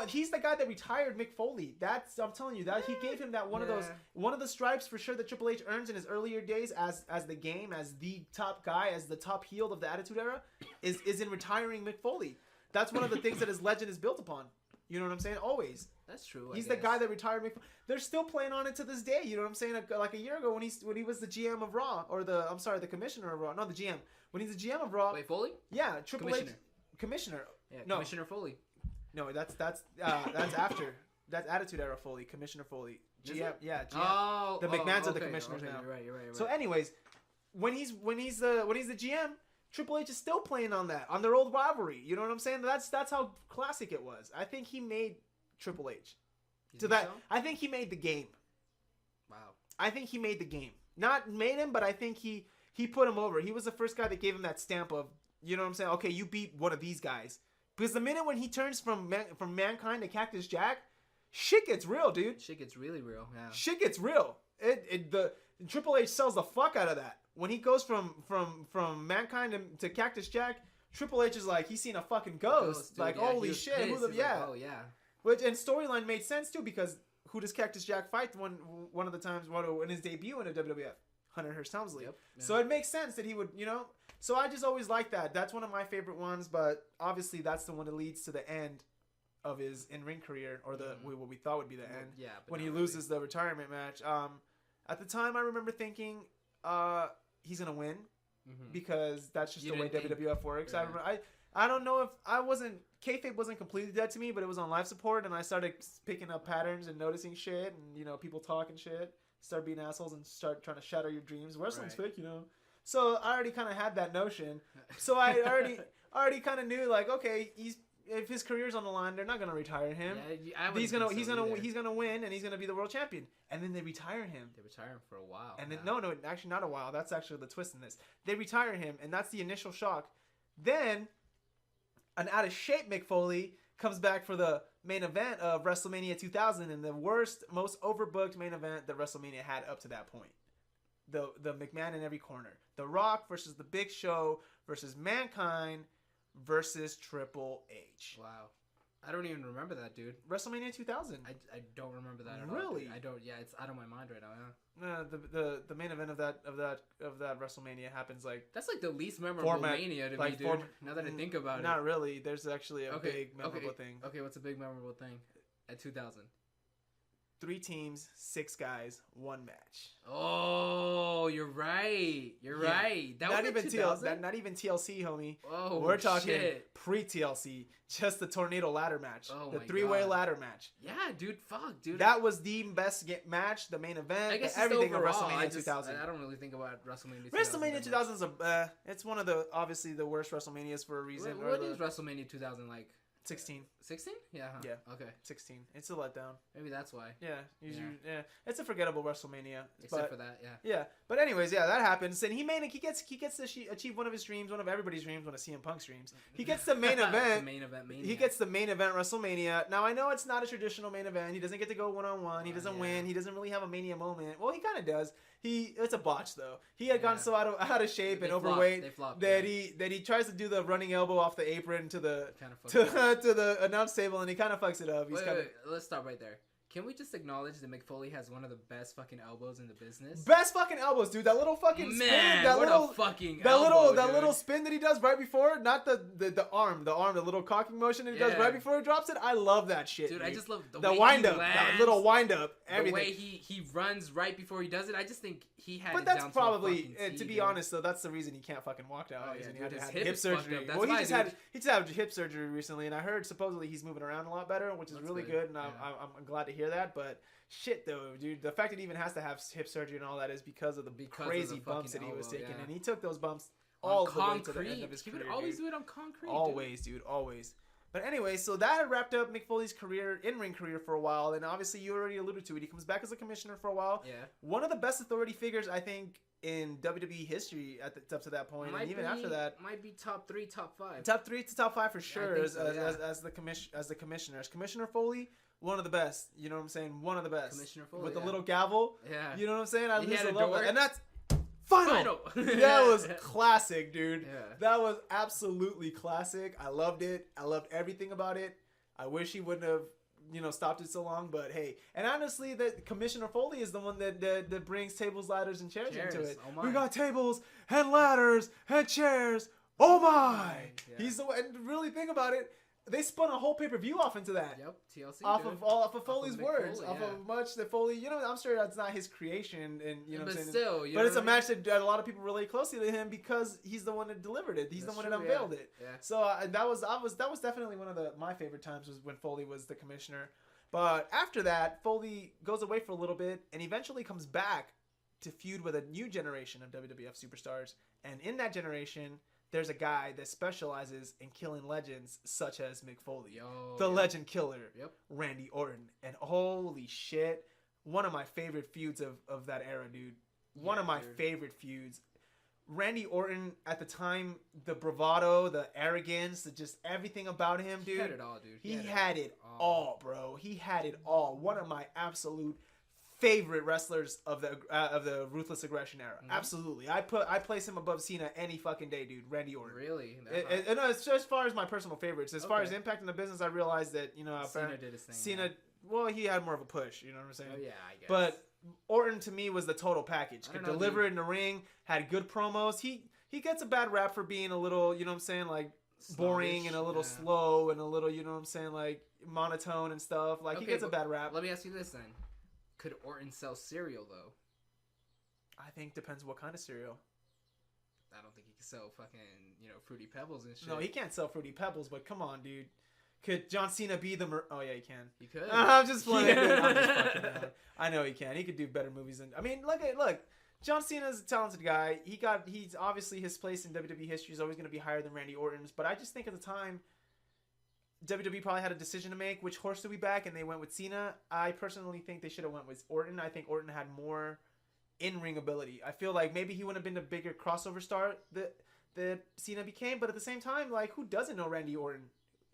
A: he's the guy that retired Mick Foley. I'm telling you that he gave him that one of the stripes for sure that Triple H earns in his earlier days as the top guy, as the top heel of the Attitude Era, is in retiring Mick Foley. That's one of the things that his legend is built upon. You know what I'm saying? Always.
B: That's true.
A: He's the guy that retired Mick Foley. They're still playing on it to this day. You know what I'm saying? Like a year ago when he was the GM of Raw, or the commissioner of Raw. No, the GM. When he's the GM of Raw.
B: Wait, Foley?
A: Yeah, Triple H. Commissioner.
B: Yeah, no. Commissioner Foley.
A: No, that's after. That's Attitude Era Foley, Commissioner Foley. GM, yeah. GM.
B: Oh,
A: the McMahons are the
B: okay,
A: commissioners
B: okay,
A: now.
B: You're right.
A: So, anyways, when he's the GM, Triple H is still playing on their old rivalry. You know what I'm saying? That's how classic it was. I think he made Triple H. I think he made the game.
B: Wow.
A: I think he made the game. Not made him, but I think he put him over. He was the first guy that gave him that stamp of, you know what I'm saying? Okay, you beat one of these guys. Because the minute when he turns from Mankind to Cactus Jack, shit gets real, dude.
B: Shit gets really real. Yeah.
A: Shit gets real. The Triple H sells the fuck out of that. When he goes from Mankind to Cactus Jack, Triple H is like, he's seen a fucking ghost.
B: Dude,
A: like,
B: yeah,
A: holy shit.
B: Like, oh yeah.
A: And storyline made sense too, because who does Cactus Jack fight one of the times in his debut in a WWF? Hunter Hearst Helmsley. Yep, yeah. So it makes sense that he would, So I just always like that. That's one of my favorite ones, but obviously that's the one that leads to the end of his in-ring career, or what we thought would be the end.
B: Yeah.
A: When he loses the retirement match. At the time, I remember thinking he's gonna win because that's just the way WWF works. Yeah. I don't know if kayfabe wasn't completely dead to me, but it was on life support, and I started picking up patterns and noticing shit, and people talking shit. Start being assholes and start trying to shatter your dreams. Wrestling's fake, So I already kind of had that notion. So I already kind of knew, like, okay, if his career's on the line, they're not gonna retire him. Yeah, he's gonna win, and he's gonna be the world champion. And then they retire him.
B: They retire him for a while.
A: And then no, actually not a while. That's actually the twist in this. They retire him, and that's the initial shock. Then an out of shape Mick Foley comes back for the main event of WrestleMania 2000, and the worst, most overbooked main event that WrestleMania had up to that point. The McMahon in every corner. The Rock versus The Big Show versus Mankind versus Triple H.
B: Wow. I don't even remember that, dude.
A: WrestleMania 2000.
B: I don't remember that at all.
A: Really?
B: I don't. Yeah, it's out of my mind right now. Yeah.
A: The main event of that WrestleMania happens like
B: that's like the least memorable Mania to me, dude. Now that I think about it.
A: Not really. There's actually a big memorable thing.
B: Okay, what's a big memorable thing at 2000?
A: 3 teams, 6 guys, 1 match.
B: Oh, you're right. You're right. That
A: not
B: was
A: even
B: 2000?
A: Not even TLC, homie.
B: Oh,
A: we're talking pre-TLC. Just the tornado ladder match.
B: Oh,
A: the 3-way ladder match.
B: Yeah, dude. Fuck, dude.
A: That was the best match, the main event,
B: I guess
A: everything
B: of
A: WrestleMania 2000.
B: I don't really think about WrestleMania 2000.
A: WrestleMania 2000 is it's one of the obviously the worst WrestleManias for a reason.
B: What is WrestleMania 2000 like?
A: 16.
B: 16? Yeah. Huh?
A: Yeah.
B: Okay.
A: 16. It's a letdown.
B: Maybe that's why.
A: Yeah. It's a forgettable WrestleMania.
B: Except for that, yeah.
A: Yeah. But anyways, yeah, that happens, and he gets to achieve one of his dreams, one of everybody's dreams, one of CM Punk's dreams. He gets the main event. He gets the main event WrestleMania. Now I know it's not a traditional main event. He doesn't get to go 1-on-1. He doesn't win. He doesn't really have a Mania moment. Well, he kind of does. It's a botch though. He had gotten so out of shape and overweight that he tries to do the running elbow off the apron to the announce table, and he kind of fucks it up.
B: Wait, let's stop right there. Can we just acknowledge that Mick Foley has one of the best fucking elbows in the business?
A: Best fucking elbows, dude. That little fucking spin. That little spin that he does right before, not the arm, the little cocking motion that he does right before he drops it. I love that shit.
B: Dude, I just love
A: the wind up, that little wind up, everything.
B: The way he runs right before he does it. I just think he had
A: But that's probably, to be honest though, that's the reason he can't fucking walk now.
B: Oh, yeah,
A: he
B: dude,
A: had hip surgery. Well, he just had hip surgery recently, and I heard supposedly he's moving around a lot better, which is really good, and I'm glad to hear that, but shit though, dude, the fact that he even has to have hip surgery and all that is because of the crazy bumps that he was taking, and he took those bumps all the way to the end of his career.
B: He would always do it on concrete.
A: Always, dude, always. But anyway, so that wrapped up Mick Foley's in-ring career for a while, and obviously you already alluded to it. He comes back as a commissioner for a while.
B: Yeah.
A: One of the best authority figures, I think, in WWE history up to that point, and even after that,
B: might be top 3, top 5.
A: Top 3 to top 5 for sure. As the commissioner. As Commissioner Foley, one of the best. You know what I'm saying? One of the best.
B: Commissioner Foley
A: with the little gavel.
B: Yeah.
A: You know what I'm saying? I
B: love that.
A: And that's final. That was classic, dude.
B: Yeah.
A: That was absolutely classic. I loved it. I loved everything about it. I wish he wouldn't have, stopped it so long, but hey. And honestly, that Commissioner Foley is the one that brings tables, ladders, and chairs into it.
B: Oh my.
A: We got tables and ladders and chairs. Oh my!
B: Yeah.
A: He's the one. And really think about it. They spun a whole pay-per-view off into that.
B: Yep, TLC.
A: Off of Foley's words.
B: Foley,
A: off of much that Foley, I'm sure that's not his creation, and what I'm saying.
B: Still,
A: but it's a match that a lot of people relate closely to him because he's the one that delivered it. He's the one that unveiled it.
B: Yeah.
A: So that was definitely one of my favorite times was when Foley was the commissioner. But after that, Foley goes away for a little bit and eventually comes back to feud with a new generation of WWF superstars. And in that generation, there's a guy that specializes in killing legends such as Mick Foley. The legend killer, Randy Orton. And holy shit, one of my favorite feuds of that era, dude. One of my favorite feuds. Randy Orton, at the time, the bravado, the arrogance, just everything about him, dude. He
B: had it all, dude.
A: He had it all, bro. He had it all. One of my absolute favorite wrestlers of the Ruthless Aggression era. Mm-hmm. Absolutely. I place him above Cena any fucking day, dude. Randy Orton.
B: Really?
A: And it's just as far as my personal favorites. As far as impact in the business, I realized that,
B: Cena did his thing.
A: Cena, well, he had more of a push, you know what I'm saying?
B: Oh, yeah, I guess.
A: But Orton, to me, was the total package. Could deliver it in the ring, had good promos. He gets a bad rap for being a little, you know what I'm saying, like, boring and a little slow and a little, you know what I'm saying, like, monotone and stuff. Like, he gets a bad rap.
B: Let me ask you this, then. Could Orton sell cereal, though?
A: I think depends what kind of cereal.
B: I don't think he can sell fucking, Fruity Pebbles and shit.
A: No, he can't sell Fruity Pebbles, but come on, dude. Could John Cena be the... Oh, yeah, he can.
B: He could.
A: I'm just playing. I'm just fucking around. I know he can. He could do better movies than... I mean, look. John Cena's a talented guy. He's obviously, his place in WWE history is always going to be higher than Randy Orton's. But I just think at the time, WWE probably had a decision to make. Which horse do we back? And they went with Cena. I personally think they should have went with Orton. I think Orton had more in-ring ability. I feel like maybe he wouldn't have been the bigger crossover star that Cena became. But at the same time, like, who doesn't know Randy Orton?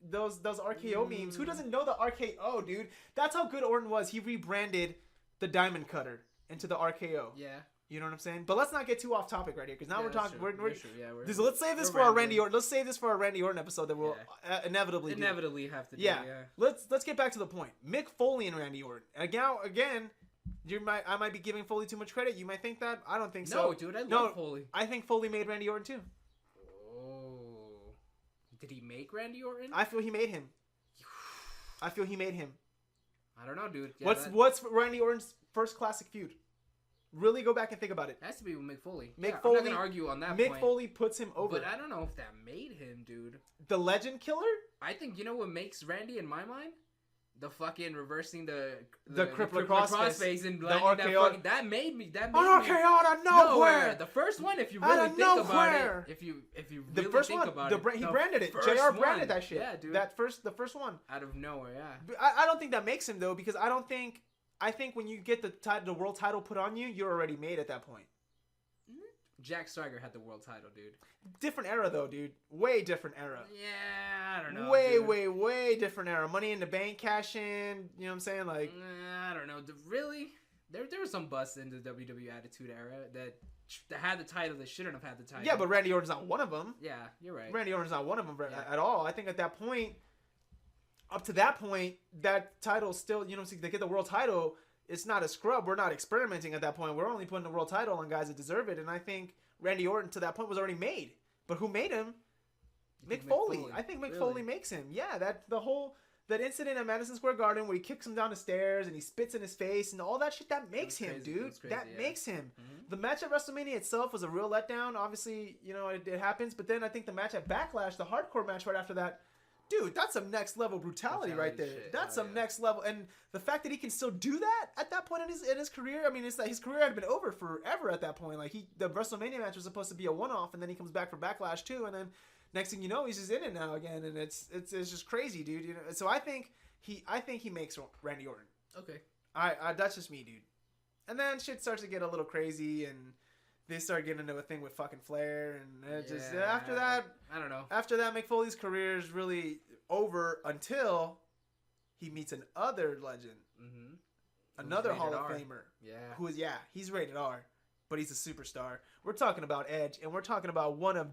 A: Those RKO memes. Who doesn't know the RKO, dude? That's how good Orton was. He rebranded the Diamond Cutter into the RKO.
B: Yeah.
A: You know what I'm saying? But let's not get too off topic right here, because now we're talking. Let's save this for
B: our
A: Randy Orton. Let's save this for our Randy Orton episode that we'll inevitably
B: have to do.
A: Yeah. Let's get back to the point. Mick Foley and Randy Orton. Again, I might be giving Foley too much credit. You might think that. I don't think so.
B: No, dude, I love Foley.
A: I think Foley made Randy Orton too.
B: Did he make Randy Orton?
A: I feel he made him. I
B: don't know, dude. Yeah,
A: what's Randy Orton's first classic feud? Really go back and think about it.
B: It has to be with Mick Foley.
A: Foley.
B: I'm not gonna argue on that point.
A: Mick Foley puts him over.
B: But I don't know if that made him, dude.
A: The legend killer?
B: I think, you know what makes Randy in my mind? The fucking reversing the
A: crippler
B: crossface and landing that made me
A: RKO out of nowhere.
B: The first one, if you really think about it, if you really think about it,
A: he branded it. JR branded that shit.
B: Yeah, dude.
A: The first one
B: out of nowhere. Yeah.
A: I don't think that makes him though, because I think when you get the world title put on you, you're already made at that point.
B: Jack Swagger had the world title, dude.
A: Different era, though, dude. Way different era.
B: Yeah, I don't know.
A: Way different era. Money in the Bank cash in. You know what I'm saying? Like,
B: I don't know. Really? There were some busts in the WWE Attitude Era that had the title that shouldn't have had the title.
A: Yeah, but Randy Orton's not one of them.
B: Yeah, you're right.
A: Randy Orton's not one of them at all. I think at that point, up to that point, that title still, you know, they get the world title. It's not a scrub. We're not experimenting at that point. We're only putting the world title on guys that deserve it. And I think Randy Orton to that point was already made. But who made him? Mick Foley. I think Mick Foley makes him. Yeah, that incident at Madison Square Garden where he kicks him down the stairs and he spits in his face and all that shit, that makes him, dude. That makes him. Mm-hmm. The match at WrestleMania itself was a real letdown. Obviously, you know, it happens. But then I think the match at Backlash, the hardcore match right after that, dude, that's some next level brutality right there. Shit. That's some next level, and the fact that he can still do that at that point in his career. I mean, it's that his career had been over forever at that point. Like the WrestleMania match was supposed to be a one-off, and then he comes back for Backlash too, and then next thing you know, he's just in it now again, and it's just crazy, dude. You know, so I think he makes Randy Orton.
B: Okay,
A: I that's just me, dude. And then shit starts to get a little crazy, and they start getting into a thing with fucking Flair, and just after that,
B: I don't know.
A: After that, Mick Foley's career is really over until he meets another legend, another Hall of Famer. Yeah, he's rated R, but he's a superstar. We're talking about Edge, and we're talking about one of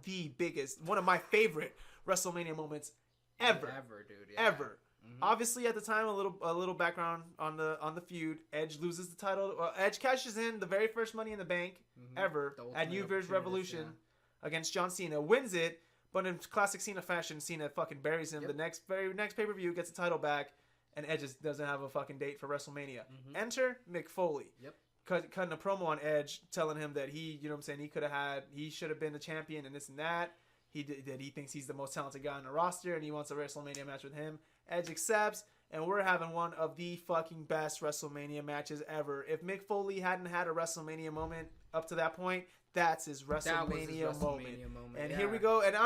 A: my favorite WrestleMania moments ever,
B: dude,
A: ever. Mm-hmm. Obviously, at the time, a little background on the feud. Edge loses the title. Edge cashes in the very first Money in the Bank ever at New Year's Revolution against John Cena. Wins it, but in classic Cena fashion, Cena fucking buries him. The next pay-per-view, gets the title back, and Edge just doesn't have a fucking date for WrestleMania. Enter Mick Foley. Cutting a promo on Edge, telling him that he should have been the champion and this and that. He thinks he's the most talented guy on the roster, and he wants a WrestleMania match with him. Edge accepts, and we're having one of the fucking best WrestleMania matches ever. If Mick Foley hadn't had a WrestleMania moment up to that point, that's his WrestleMania moment. And here we go. And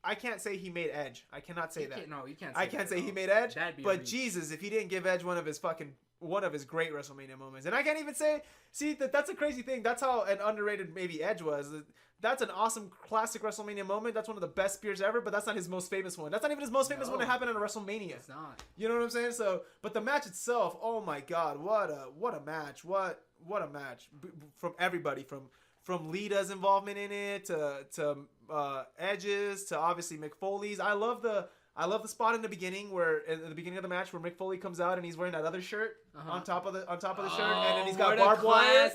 A: I can't say he made Edge. I cannot say that.
B: No, you can't.
A: I can't say he made Edge. But Jesus, if he didn't give Edge one of his great WrestleMania moments, and I can't even say. See, that's a crazy thing. That's how an underrated maybe Edge was. That's an awesome classic WrestleMania moment. That's one of the best spears ever, but that's not his most famous one. That's not even his most famous one to happen at a WrestleMania. It's not. You know what I'm saying? So, but the match itself, oh my God, what a match. What a match from everybody, from Lita's involvement in it to Edge's to obviously Mick Foley's. I love the spot in the beginning of the match where Mick Foley comes out and he's wearing that other shirt on top of the shirt, and then he's got barbed wire.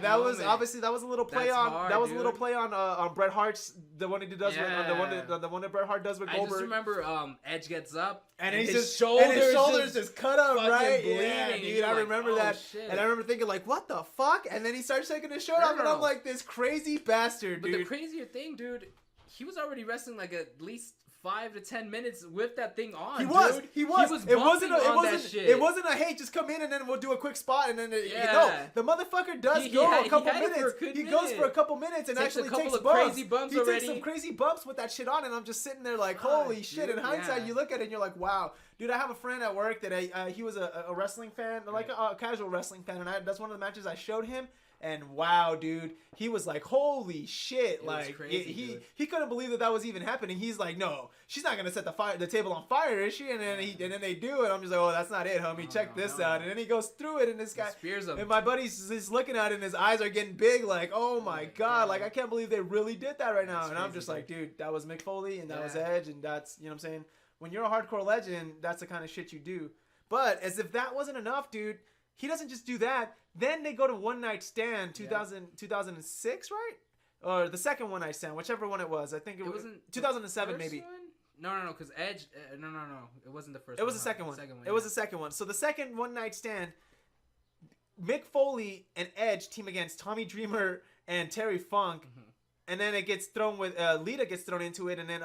A: That was obviously a little play on Bret Hart's, the one he does the one that Bret Hart does with Goldberg.
B: I just remember Edge gets up
A: and his shoulders just cut up, right? Yeah, dude, I remember that, and I remember thinking like, what the fuck? And then he starts taking his shirt off, and I'm like, this crazy bastard, dude.
B: But the crazier thing, dude, he was already wrestling like at least 5 to 10 minutes with that thing on. He was. It wasn't a hey, just come in and then we'll do a quick spot and then no, the motherfucker does go a couple minutes. He goes for a couple minutes and actually takes bumps. He takes some crazy bumps with that shit on, and I'm just sitting there like, holy shit. In hindsight, you look at it and you're like, wow, dude. I have a friend at work that he was a wrestling fan, like a casual wrestling fan, and that's one of the matches I showed him. And wow, dude, he was like, holy shit. Like, he couldn't believe that was even happening. He's like, no, she's not going to set the table on fire, is she? And then they do it. I'm just like, oh, that's not it, homie. Check this out. And then he goes through it, and this guy, spears him. And my buddy's just looking at it, and his eyes are getting big, like, oh my God. Like, I can't believe they really did that right now. And I'm just like, dude, that was Mick Foley, and that was Edge, and that's, you know what I'm saying? When you're a hardcore legend, that's the kind of shit you do. But as if that wasn't enough, dude, he doesn't just do that. Then they go to One Night Stand 2006, right? Or the second One Night Stand, whichever one it was. I think it wasn't 2007 maybe. No, because Edge. No. It wasn't the first one.
A: It was the second one. It was the second one. So the second One Night Stand, Mick Foley and Edge team against Tommy Dreamer and Terry Funk. Mm-hmm. And then it gets thrown with Lita gets thrown into it, and then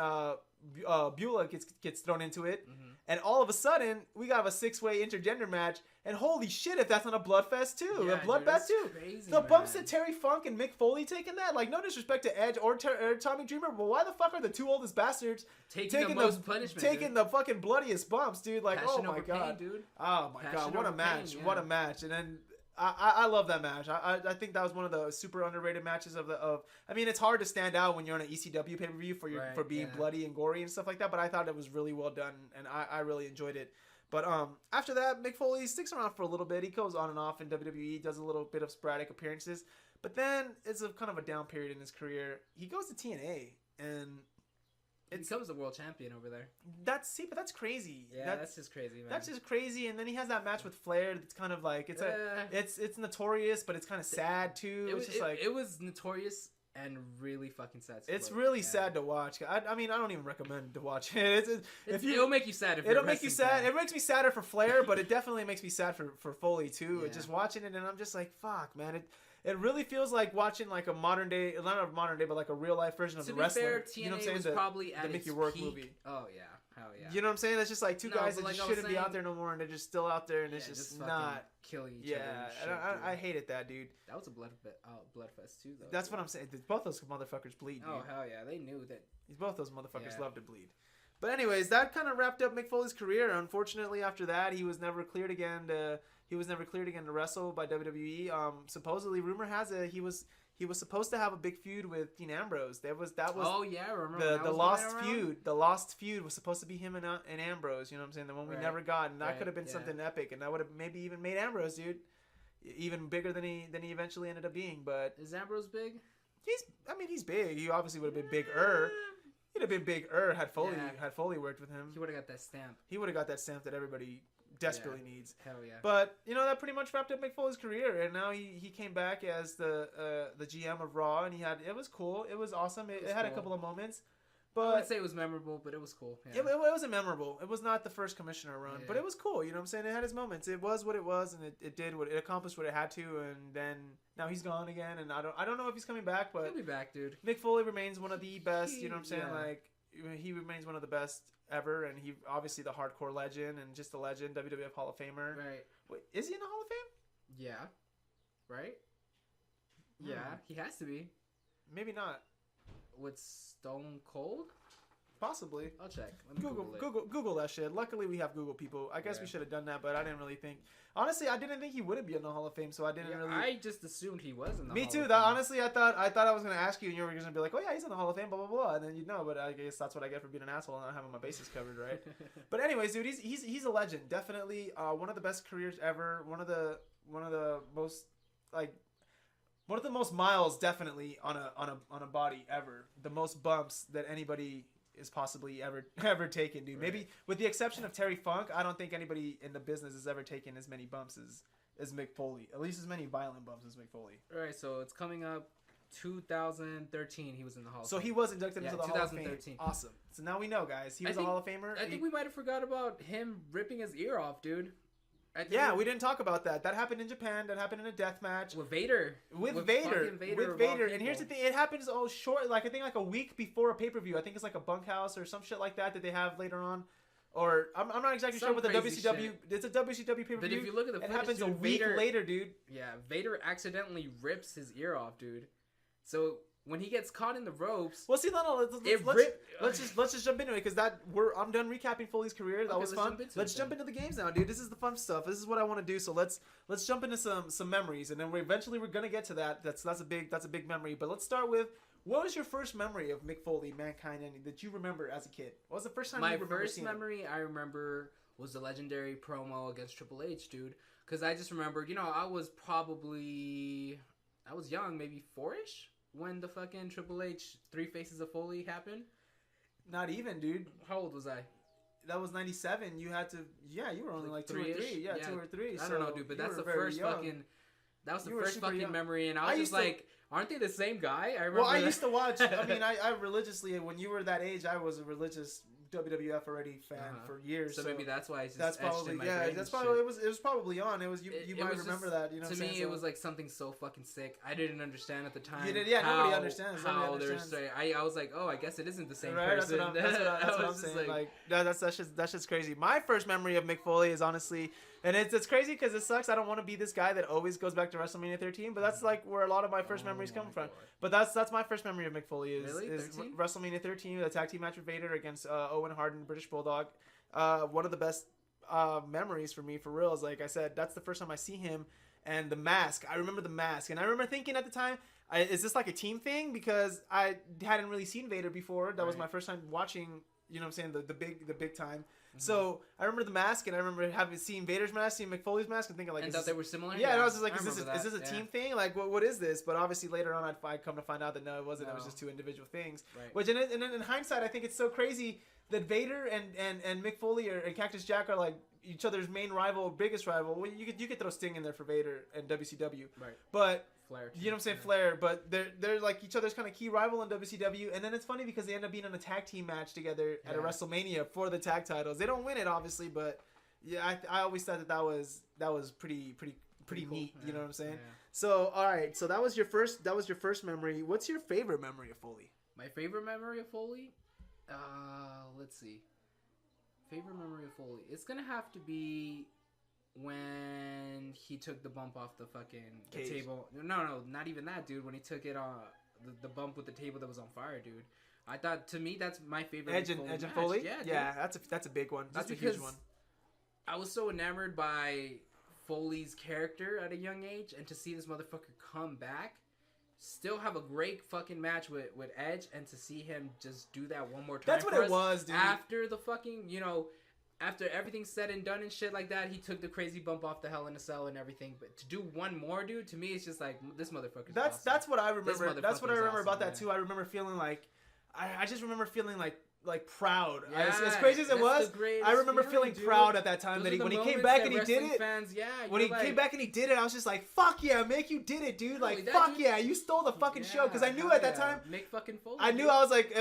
A: Beulah gets thrown into it. Mm-hmm. And all of a sudden, we got a 6-way intergender match. And holy shit, if that's not a bloodfest too. A bloodbath too. Crazy, the bumps that Terry Funk and Mick Foley taking that. Like, no disrespect to Edge or Tommy Dreamer, but why the fuck are the two oldest bastards taking the most punishment, taking the fucking bloodiest bumps, dude? Like, passion, oh my God. Pain, dude. Oh my God, what a match. Pain, yeah. What a match. And then I love that match. I think that was one of the super underrated matches of. I mean, it's hard to stand out when you're on an ECW pay-per-view for being bloody and gory and stuff like that, but I thought it was really well done, and I really enjoyed it. But after that, Mick Foley sticks around for a little bit. He goes on and off in WWE, does a little bit of sporadic appearances, but then it's a kind of a down period in his career. He goes to TNA, and
B: he becomes the world champion over there.
A: That's crazy.
B: Yeah, that's just crazy, man.
A: That's just crazy. And then he has that match with Flair. That's kind of like it's notorious, but it's kind of sad too.
B: It was notorious and really fucking sad.
A: It's really sad to watch. I mean, I don't even recommend to watch it.
B: It'll make you sad.
A: It'll make you sad. It makes me sadder for Flair, but it definitely makes me sad for Foley too. Yeah. Just watching it, and I'm just like, fuck, man. It really feels like watching like a modern day, not a modern day, but like a real life version of the wrestling.
B: To be fair, TNA you know what I'm saying? Was probably at its peak. Movie. Oh yeah, hell yeah.
A: You know what I'm saying? It's just like two guys that like just shouldn't be out there no more, and they're just still out there, and it's just not
B: killing each other.
A: Yeah, I hated that, dude.
B: That was a bloodfest too, though.
A: That's what I'm saying. Both those motherfuckers bleed. Dude.
B: Oh hell yeah, they knew that.
A: Both those motherfuckers love to bleed. But anyways, that kind of wrapped up Mick Foley's career. Unfortunately, after that, he was never cleared again to wrestle by WWE. Supposedly, rumor has it he was supposed to have a big feud with Dean Ambrose. That was. Oh yeah, remember the lost feud. The lost feud was supposed to be him and Ambrose. You know what I'm saying? The one we never got, and that could have been something epic, and that would have maybe even made Ambrose, dude, even bigger than he eventually ended up being. But
B: is Ambrose big?
A: He's big. He obviously would have been bigger. He'd have been bigger had Foley worked with him.
B: He would have got that stamp.
A: He would have got that stamp that everybody desperately needs.
B: Hell yeah.
A: But that pretty much wrapped up Mick Foley's career, and now he came back as the GM of Raw, and it was cool. It was awesome. It had a couple of moments. But
B: I wouldn't say it was memorable, but it was cool. Yeah.
A: It wasn't memorable. It was not the first commissioner run, but it was cool. You know what I'm saying? It had its moments. It was what it was, and it accomplished what it had to, and then now he's gone again, and I don't know if he's coming back, but
B: he'll be back, dude.
A: Mick Foley remains one of the best. You know what I'm saying? Like, he remains one of the best ever, and he obviously the hardcore legend and just a legend, WWF Hall of Famer.
B: Right.
A: Wait, is he in the Hall of Fame?
B: Yeah. Right? Yeah, he has to be.
A: Maybe not.
B: With Stone Cold?
A: Possibly.
B: I'll check. Let me
A: Google that shit. Luckily, we have Google people. I guess we should have done that, but I didn't really think. Honestly, I didn't think he would be in the Hall of Fame, so I didn't really.
B: I just assumed he was in the
A: Me
B: Hall
A: too.
B: of
A: That
B: Fame.
A: honestly, I thought I was gonna ask you, and you were gonna be like, "Oh yeah, he's in the Hall of Fame," blah blah blah, and then you'd know. But I guess that's what I get for being an asshole and not having my bases covered, right? But anyways, dude, he's a legend. Definitely one of the best careers ever. One of the most one of the most miles definitely on a body ever. The most bumps that anybody is possibly ever taken, dude. Right. Maybe with the exception of Terry Funk, I don't think anybody in the business has ever taken as many bumps as Mick Foley. At least as many violent bumps as Mick Foley. All
B: right, so it's coming up 2013. He was in the Hall of
A: Fame. So he was inducted into the Hall of Fame. Awesome. So now we know, guys. He was a Hall of Famer.
B: I think we might have forgot about him ripping his ear off, dude.
A: We didn't talk about that. That happened in Japan. That happened in a death match
B: with Vader.
A: With Vader. And here's the thing: it happens short, I think like a week before a pay-per-view. I think it's like a bunkhouse or some shit like that they have later on. Or I'm not exactly sure what the WCW. Shit. It's a WCW pay-per-view.
B: But if you look at the footage,
A: it happens a week later, dude.
B: Yeah, Vader accidentally rips his ear off, dude. So when he gets caught in the ropes,
A: well, see, let's just jump into it because I'm done recapping Foley's career. That was fun. Let's jump into the games now, dude. This is the fun stuff. This is what I want to do. So let's jump into some memories, and then we're gonna get to that. That's a big memory. But let's start with, what was your first memory of Mick Foley, Mankind, and that you remember as a kid? What was the first time you remember seeing him? My first
B: memory I remember was the legendary promo against Triple H, dude. Because I just remember, I was young, maybe 4-ish. When the fucking Triple H 3 Faces of Foley happened?
A: Not even, dude.
B: How old was I?
A: That was 97. You had to, you were only like 2 or 3. Yeah, 2 or 3.
B: I don't know, dude, but that's the first fucking, that was the first fucking memory, and I was just like, aren't they the same guy? I remember.
A: Well, I used to watch, I religiously, when you were that age, I was a religious WWF already fan for years.
B: So maybe that's why it's just
A: that's probably
B: in my brain.
A: That's probably it was probably on. It was you might remember that. You know,
B: to me it was like something so fucking sick. I didn't understand at the time.
A: Nobody understands.
B: I was like, oh, I guess it isn't the same
A: person. That's what I'm saying. Like that's just crazy. My first memory of Mick Foley is honestly, and it's crazy because it sucks. I don't want to be this guy that always goes back to WrestleMania 13, but that's like where a lot of my first memories come from. But that's my first memory of Mick Foley is WrestleMania 13, the tag team match with Vader against Owen Hart and British Bulldog. One of the best memories for me, for real, is like I said, that's the first time I see him. And the mask, I remember the mask, and I remember thinking at the time, is this like a team thing? Because I hadn't really seen Vader before. That was my first time watching, you know what I'm saying, the big time. So I remember the mask, and I remember seen Vader's mask, seeing Mick Foley's mask, and thinking like,
B: and thought they were similar.
A: Yeah, and I was just like, is this a team thing? Like, what is this? But obviously later on, I'd come to find out that no, it wasn't. No. It was just two individual things. Right. Which, and then in hindsight, I think it's so crazy that Vader and Mick Foley and Cactus Jack are like each other's main rival, biggest rival. Well, you could throw Sting in there for Vader and WCW. Right. But Flair, you know what I'm saying, Flair. But they're like each other's kind of key rival in WCW. And then it's funny because they end up being in a tag team match together at a WrestleMania for the tag titles. They don't win it, obviously, but yeah, I always thought that was pretty neat. You know what I'm saying? Yeah. So all right, so that was your first memory. What's your favorite memory of Foley?
B: My favorite memory of Foley? Let's see. Favorite memory of Foley. It's gonna have to be when he took the bump off the fucking table. No, not even that, dude. When he took it on the bump with the table that was on fire, dude. I thought, to me, that's my favorite.
A: Edge and Foley. Yeah, that's a big one. That's a huge one.
B: I was so enamored by Foley's character at a young age, and to see this motherfucker come back, still have a great fucking match with Edge, and to see him just do that one more time.
A: That's what it was, dude.
B: After the fucking, after everything's said and done and shit like that, he took the crazy bump off the Hell in a Cell and everything. But to do one more, dude, to me, it's just like, this motherfucker's awesome.
A: That's what I remember. That's what I remember about that too. I remember feeling like, I just remember feeling like proud.
B: Yeah,
A: as crazy as it was, I remember feeling proud at that time that when he came back and he did it. When he came back and he did it, I was just like, fuck yeah, Mick, you did it, dude. Like, fuck yeah, you stole the fucking show. Because I knew at that time,
B: Mick fucking Foley.
A: I knew, I was like,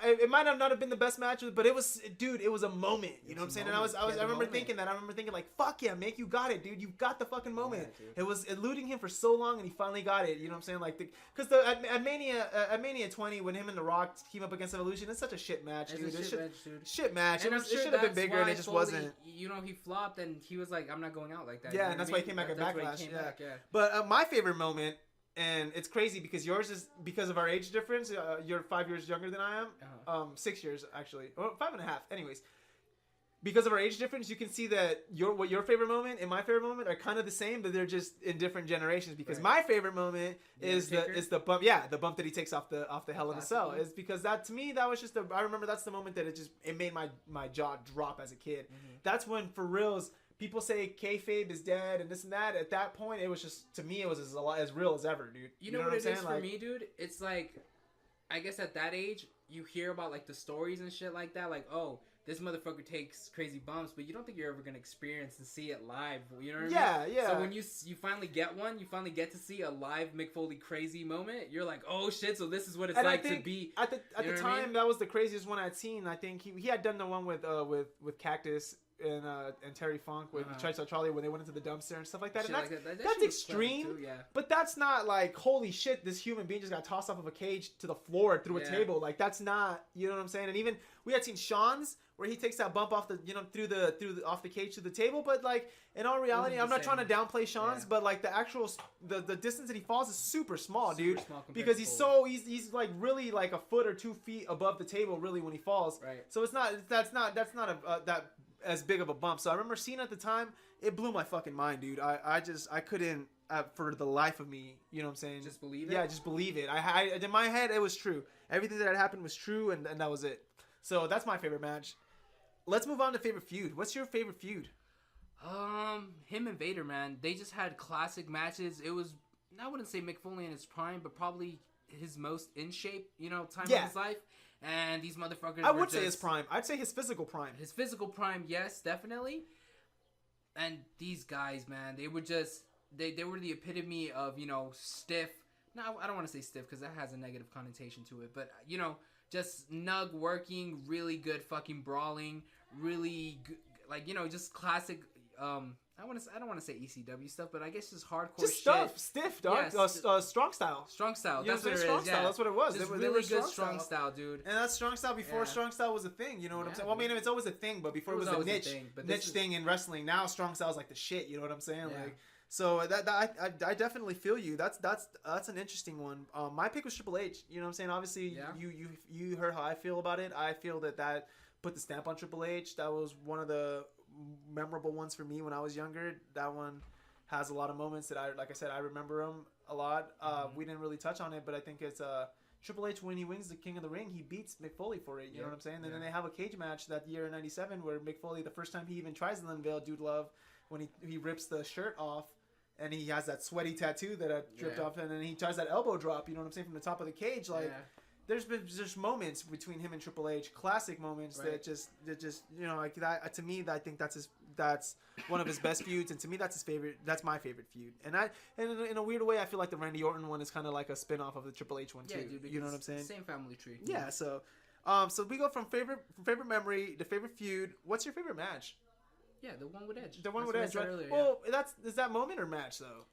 A: it might have not have been the best match, but it was, dude, it was a moment. You know what I'm saying? And I remember thinking that. I remember thinking like, fuck yeah, Mick, you got it, dude. You got the fucking moment. Yeah, it was eluding him for so long, and he finally got it. You know what I'm saying? Like, because at Mania 20, when him and The Rock came up against Evolution, it's such a shit match, dude. Shit match. It should have been bigger, and it just wasn't.
B: You know, he flopped, and he was like, I'm not going out like that.
A: Yeah, and that's why he came back at Backlash. Yeah. But my favorite moment. And it's crazy because yours is because of our age difference. You're 5 years younger than I am. 6 years actually, or 5.5. Anyways, because of our age difference, you can see that your favorite moment and my favorite moment are kind of the same, but they're just in different generations. Because my favorite moment is the bump. Yeah, the bump that he takes off the Hell in a Cell is because that to me that was just I remember that's the moment that it made my jaw drop as a kid. Mm-hmm. That's when for reals. People say kayfabe is dead and this and that. At that point, it was just, to me, it was as real as ever, dude.
B: You know what it is for me, dude? It's like, I guess at that age, you hear about like the stories and shit like that. Like, oh, this motherfucker takes crazy bumps, but you don't think you're ever going to experience and see it live. You know what I mean? Yeah. So when you finally get one, you finally get to see a live Mick Foley crazy moment, you're like, oh shit, so this is what it's like to be.
A: At the time, that was the craziest one I'd seen. I think he had done the one with Cactus and Terry Funk with Trice Charlie when they went into the dumpster and stuff like that. Shit, and that's extreme, too, yeah. But that's not like, holy shit, this human being just got tossed off of a cage to the floor through a table. Like, that's not, you know what I'm saying? And even we had seen Sean's where he takes that bump off the, you know, off the cage to the table. But like, in all reality, I'm not trying to downplay Sean's, but like the actual the distance that he falls is super small, dude. Small because he's like really like a foot or 2 feet above the table really when he falls. Right. So that's not that as big of a bump. So I remember seeing it at the time, it blew my fucking mind, dude. I couldn't for the life of me, you know what I'm saying?
B: Just believe it?
A: Yeah, just believe it. I in my head, it was true. Everything that had happened was true, and that was it. So that's my favorite match. Let's move on to favorite feud. What's your favorite feud?
B: Him and Vader, man. They just had classic matches. It was, I wouldn't say Mick Foley in his prime, but probably his most in shape, time of his life. And these motherfuckers
A: I would say his prime. I'd say his physical prime.
B: His physical prime, yes, definitely. And these guys, man, they were just, they were the epitome of, stiff. No, I don't want to say stiff because that has a negative connotation to it. But, just nug working, really good fucking brawling, really good, like, just classic, I don't want to say ECW stuff, but I guess just hardcore
A: just
B: shit.
A: Stuff, stiff, dog. Yeah, strong style.
B: Strong style.
A: That's what it is. Yeah. That's what it was.
B: Just really good strong style, dude.
A: And that's strong style before strong style was a thing. You know what I'm saying? Well, I mean, it's always a thing, but before it was a niche thing in wrestling. Now strong style is like the shit. You know what I'm saying? Yeah. Like, so I definitely feel you. That's an interesting one. My pick was Triple H. You know what I'm saying? Obviously, you heard how I feel about it. I feel that put the stamp on Triple H. That was one of the memorable ones for me when I was younger. That one has a lot of moments that like I said, I remember them a lot. We didn't really touch on it, but I think it's Triple H when he wins the King of the Ring, he beats Mick Foley for it. You know what I'm saying? And then they have a cage match that year in '97 where Mick Foley, the first time he even tries to unveil Dude Love, when he rips the shirt off and he has that sweaty tattoo that dripped off, and then he tries that elbow drop. You know what I'm saying, from the top of the cage, like. Yeah. There's been just moments between him and Triple H, classic moments that just like that. To me, I think that's one of his best feuds, and to me, that's his favorite. That's my favorite feud. And in a weird way, I feel like the Randy Orton one is kind of like a spin-off of the Triple H one too. Dude, you know what I'm saying?
B: Same family tree.
A: Yeah. So we go from favorite memory to favorite feud. What's your favorite match?
B: Yeah, the one with Edge.
A: The one with Edge, right? Earlier, well, is that moment or match though?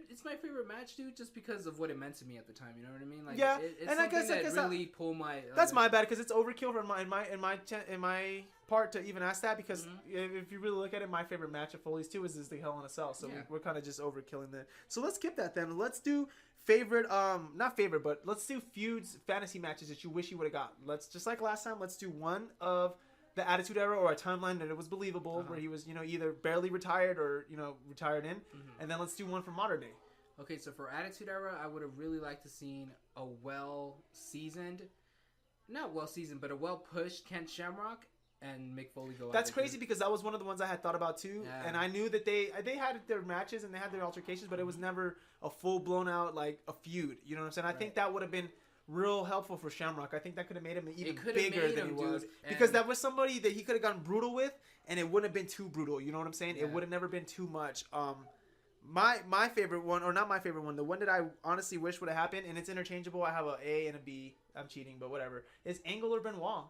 B: It's my favorite match, dude, just because of what it meant to me at the time. You know what I mean? Like,
A: yeah,
B: it's and I guess really pulled my.
A: That's my bad because it's overkill in my part to even ask that because if you really look at it, my favorite match of Foley's too is the Hell in a Cell. So we're kind of just overkilling that. So let's skip that then. Let's do favorite, not favorite, but let's do feuds, fantasy matches that you wish you would have got. Let's just like last time. Let's do one of the Attitude Era or a timeline that it was believable where he was, either barely retired or, retired in. And then let's do one for modern day.
B: Okay, so for Attitude Era, I would have really liked to seen a not well-seasoned, but a well-pushed Ken Shamrock and Mick Foley go
A: That's crazy because that was one of the ones I had thought about too. Yeah. And I knew that they had their matches and they had their altercations, but it was never a full-blown out, like, a feud. You know what I'm saying? I think that would have been real helpful for Shamrock. I think that could have made him even bigger than he was. Because that was somebody that he could have gotten brutal with, and it wouldn't have been too brutal. You know what I'm saying? Yeah. It would have never been too much. My favorite one, or not my favorite one, the one that I honestly wish would have happened, and it's interchangeable. I have a A and a B. I'm cheating, but whatever. Is Angle or Benoit?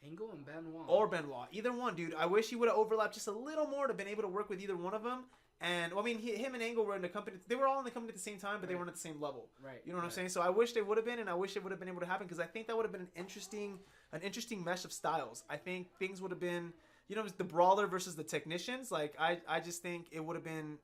B: Angle and Benoit.
A: Or Benoit. Either one, dude. I wish he would have overlapped just a little more to been able to work with either one of them. And, well, I mean, him and Angle were in the company. They were all in the company at the same time, but they weren't at the same level.
B: Right.
A: You know what I'm saying? So I wish they would have been, and I wish it would have been able to happen, because I think that would have been an interesting mesh of styles. I think things would have been, you know, it was the brawler versus the technicians. Like, I just think it would have been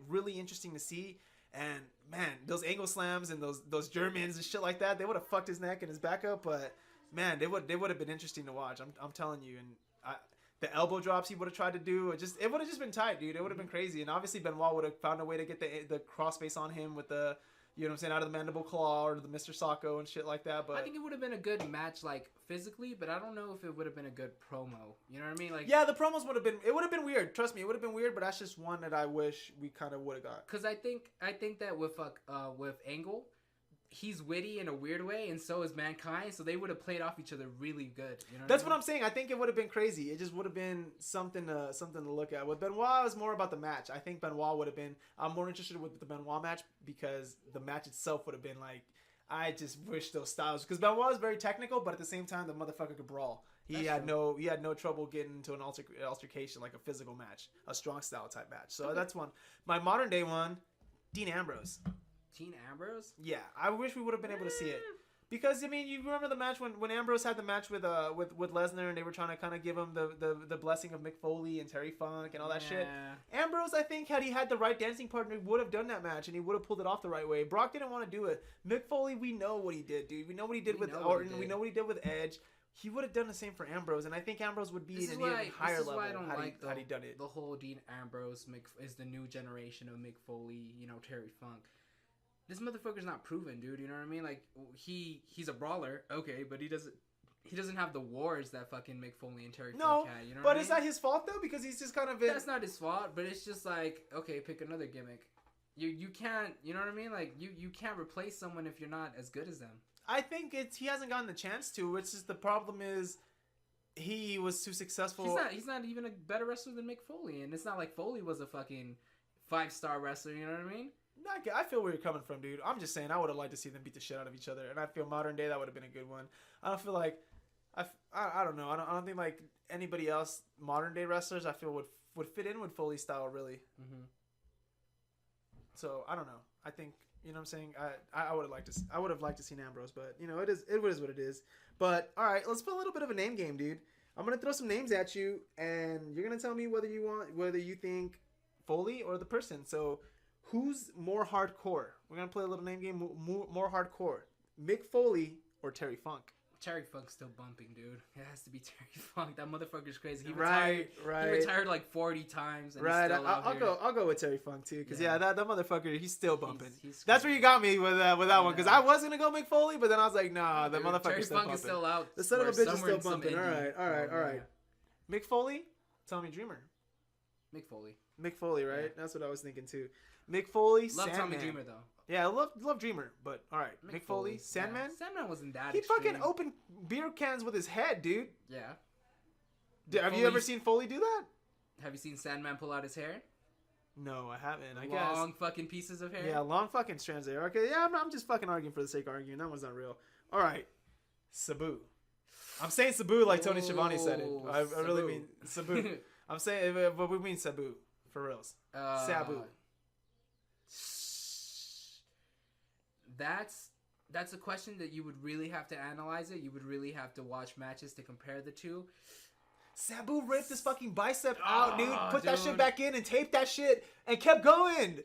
A: really interesting to see. And, man, those Angle slams and those Germans and shit like that, they would have fucked his neck and his back up, but... Man, they would have been interesting to watch. I'm telling you, and the elbow drops he would have tried to do, it would have just been tight, dude. It would have been crazy, and obviously Benoit would have found a way to get the crossface on him with the, you know what I'm saying, out of the mandible claw or the Mr. Sacco and shit like that. But
B: I think it would have been a good match, like physically, but I don't know if it would have been a good promo. You know what I mean? Like,
A: yeah, the promos would have been. It would have been weird. Trust me, it would have been weird. But that's just one that I wish we kind of would have got.
B: Because I think that with Angle, he's witty in a weird way, and so is Mankind, so they would have played off each other really good. You know
A: That's what I'm saying. I think it would have been crazy. It just would have been something to look at. With Benoit, it was more about the match. I think Benoit would have been... I'm more interested with the Benoit match, because the match itself would have been like... I just wish those styles... Because Benoit was very technical, but at the same time, the motherfucker could brawl. He had no trouble getting into an altercation, like a physical match. A strong style type match. So that's one. My modern day one, Dean Ambrose.
B: Dean Ambrose?
A: Yeah, I wish we would have been able to see it, because I mean, you remember the match when Ambrose had the match with Lesnar, and they were trying to kind of give him the blessing of Mick Foley and Terry Funk and all that shit. Ambrose, I think, had he had the right dancing partner, would have done that match, and he would have pulled it off the right way. Brock didn't want to do it. Mick Foley, we know what he did, dude. We know what he did with Orton. We know what he did with Edge. He would have done the same for Ambrose, and I think Ambrose would be at an even higher level had he done it.
B: The whole Dean Ambrose is the new generation of Mick Foley, you know, Terry Funk. This motherfucker's not proven, dude. You know what I mean? Like, he's a brawler, okay, but he doesn't have the wars that fucking Mick Foley and Terry Funk had. You know what I mean?
A: Is that his fault though? Because he's just kind of
B: That's not his fault, but it's just like, okay, pick another gimmick. You can't, you know what I mean? Like, you can't replace someone if you're not as good as them.
A: I think he hasn't gotten the chance to. It's just the problem is he was too successful.
B: He's not even a better wrestler than Mick Foley, and it's not like Foley was a fucking 5-star wrestler. You know what I mean?
A: I feel where you're coming from, dude. I'm just saying I would have liked to see them beat the shit out of each other, and I feel modern day that would have been a good one. I don't feel like I don't know. I don't think like anybody else modern day wrestlers I feel would fit in with Foley style really. Mm-hmm. So I don't know. I think, you know what I'm saying, I would have liked to see Ambrose, but you know it is what it is. But all right, let's play a little bit of a name game, dude. I'm gonna throw some names at you, and you're gonna tell me whether you think Foley or the person. So. Who's more hardcore? We're going to play a little name game. More hardcore. Mick Foley or Terry Funk?
B: Terry Funk's still bumping, dude. It has to be Terry Funk. That motherfucker's crazy. He
A: Right.
B: He retired like 40 times. And
A: right.
B: He's still
A: I'll go with Terry Funk too, because that motherfucker, he's still bumping.
B: He's
A: That's where you got me with that one, because I was gonna go Mick Foley, but then I was like, nah, the motherfucker's still bumping. Terry Funk
B: is still out.
A: The son of a bitch is still bumping. All right. Mick Foley, Tommy Dreamer.
B: Mick Foley.
A: Mick Foley, right? Yeah. That's what I was thinking too. Mick Foley,
B: love
A: Sandman.
B: Tommy Dreamer though.
A: Yeah, I love Dreamer, but all right, Mick Foley, Sandman.
B: Yeah. Sandman wasn't that.
A: He
B: extreme.
A: fucking opened beer cans with his head, dude.
B: Yeah.
A: Have you ever seen Foley do that?
B: Have you seen Sandman pull out his hair?
A: No, I haven't. I guess
B: long fucking pieces of hair.
A: Yeah, long fucking strands of hair. Okay, yeah, I'm just fucking arguing for the sake of arguing. That one's not real. All right, Sabu. I'm saying Sabu like Tony Schiavone said it. I really mean Sabu. I'm saying, but we mean Sabu for reals. Sabu.
B: That's a question that you would really have to analyze it. You would really have to watch matches to compare the two.
A: Sabu ripped his fucking bicep out, dude. Put that shit back in and taped that shit and kept going.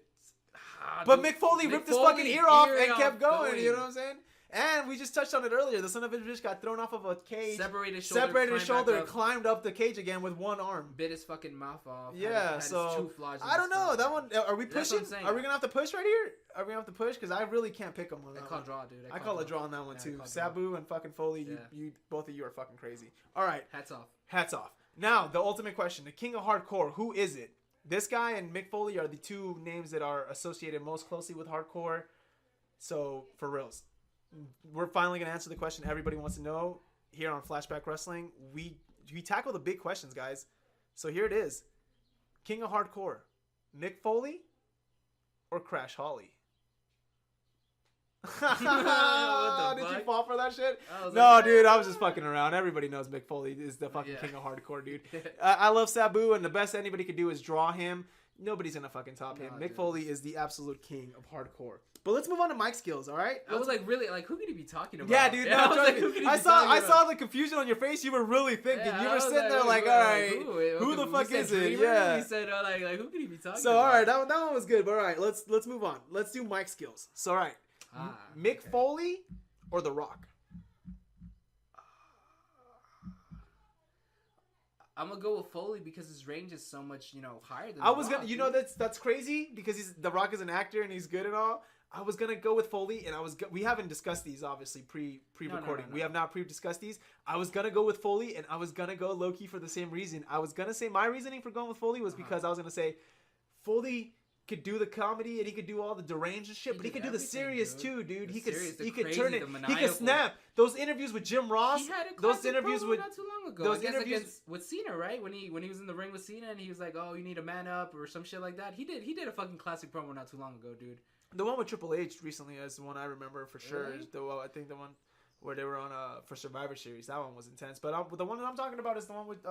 A: But Mick Foley ripped his fucking ear off and kept going. You know what I'm saying? And we just touched on it earlier. The son of a bitch got thrown off of a cage.
B: Separated his shoulder,
A: climbed up the cage again with one arm.
B: Bit his fucking mouth off.
A: Yeah, so I don't know. That one, are we pushing? Are we going to have to push right here? Are we going to have to push? Because I really can't pick them on that one.
B: I call draw, dude.
A: I call a draw on that one, too. Sabu and fucking Foley, you both of you are fucking crazy. All right. Hats off. Now, the ultimate question. The king of hardcore, who is it? This guy and Mick Foley are the two names that are associated most closely with hardcore. So, for reals. We're finally going to answer the question everybody wants to know here on Flashback Wrestling. We tackle the big questions, guys. So here it is. King of Hardcore, Mick Foley or Crash Holly?
B: What the
A: Did you
B: fuck?
A: fall for that shit?
B: No,
A: No, dude, I was just fucking around. Everybody knows Mick Foley is the fucking king of hardcore, dude. I love Sabu, and the best anybody could do is draw him. Nobody's gonna fucking top him. Mick Foley is the absolute king of hardcore. But let's move on to mic skills, all right?
B: I was like, really, like, who could he be talking about?
A: Yeah, dude.
B: I was like, who could he be talking
A: I
B: about?
A: saw the confusion on your face. You were really thinking.
B: Yeah,
A: you
B: I
A: were
B: was
A: sitting there like, all right, who the
B: we
A: fuck
B: said
A: is it?
B: Dreamer,
A: Yeah.
B: We said, like, who could he be talking
A: So
B: about?
A: all right, that one was good. But all right, let's move on. Let's do mic skills. So all right, Mick Foley or The Rock?
B: I'm gonna go with Foley because his range is so much, higher than.
A: I was
B: The Rock,
A: gonna, you know, that's crazy because The Rock is an actor and he's good and all. I was gonna go with Foley, and we haven't discussed these obviously pre-recording.
B: No.
A: We have not pre-discussed these. I was gonna go with Foley, and I was gonna go low key for the same reason. I was gonna say my reasoning for going with Foley was because I was gonna say Foley could do the comedy and he could do all the deranged shit, but he could do the serious too, dude. He could turn it. He could snap. Those interviews with Jim Ross.
B: He had a
A: those interviews
B: promo
A: with
B: not too long ago.
A: those
B: I guess
A: interviews
B: with Cena, right? When he was in the ring with Cena and he was like, "Oh, you need a man up" or some shit like that. He did a fucking classic promo not too long ago, dude.
A: The one with Triple H recently is the one I remember for sure.
B: Really?
A: I think the one where they were on for Survivor Series. That one was intense. But the one that I'm talking about is the one with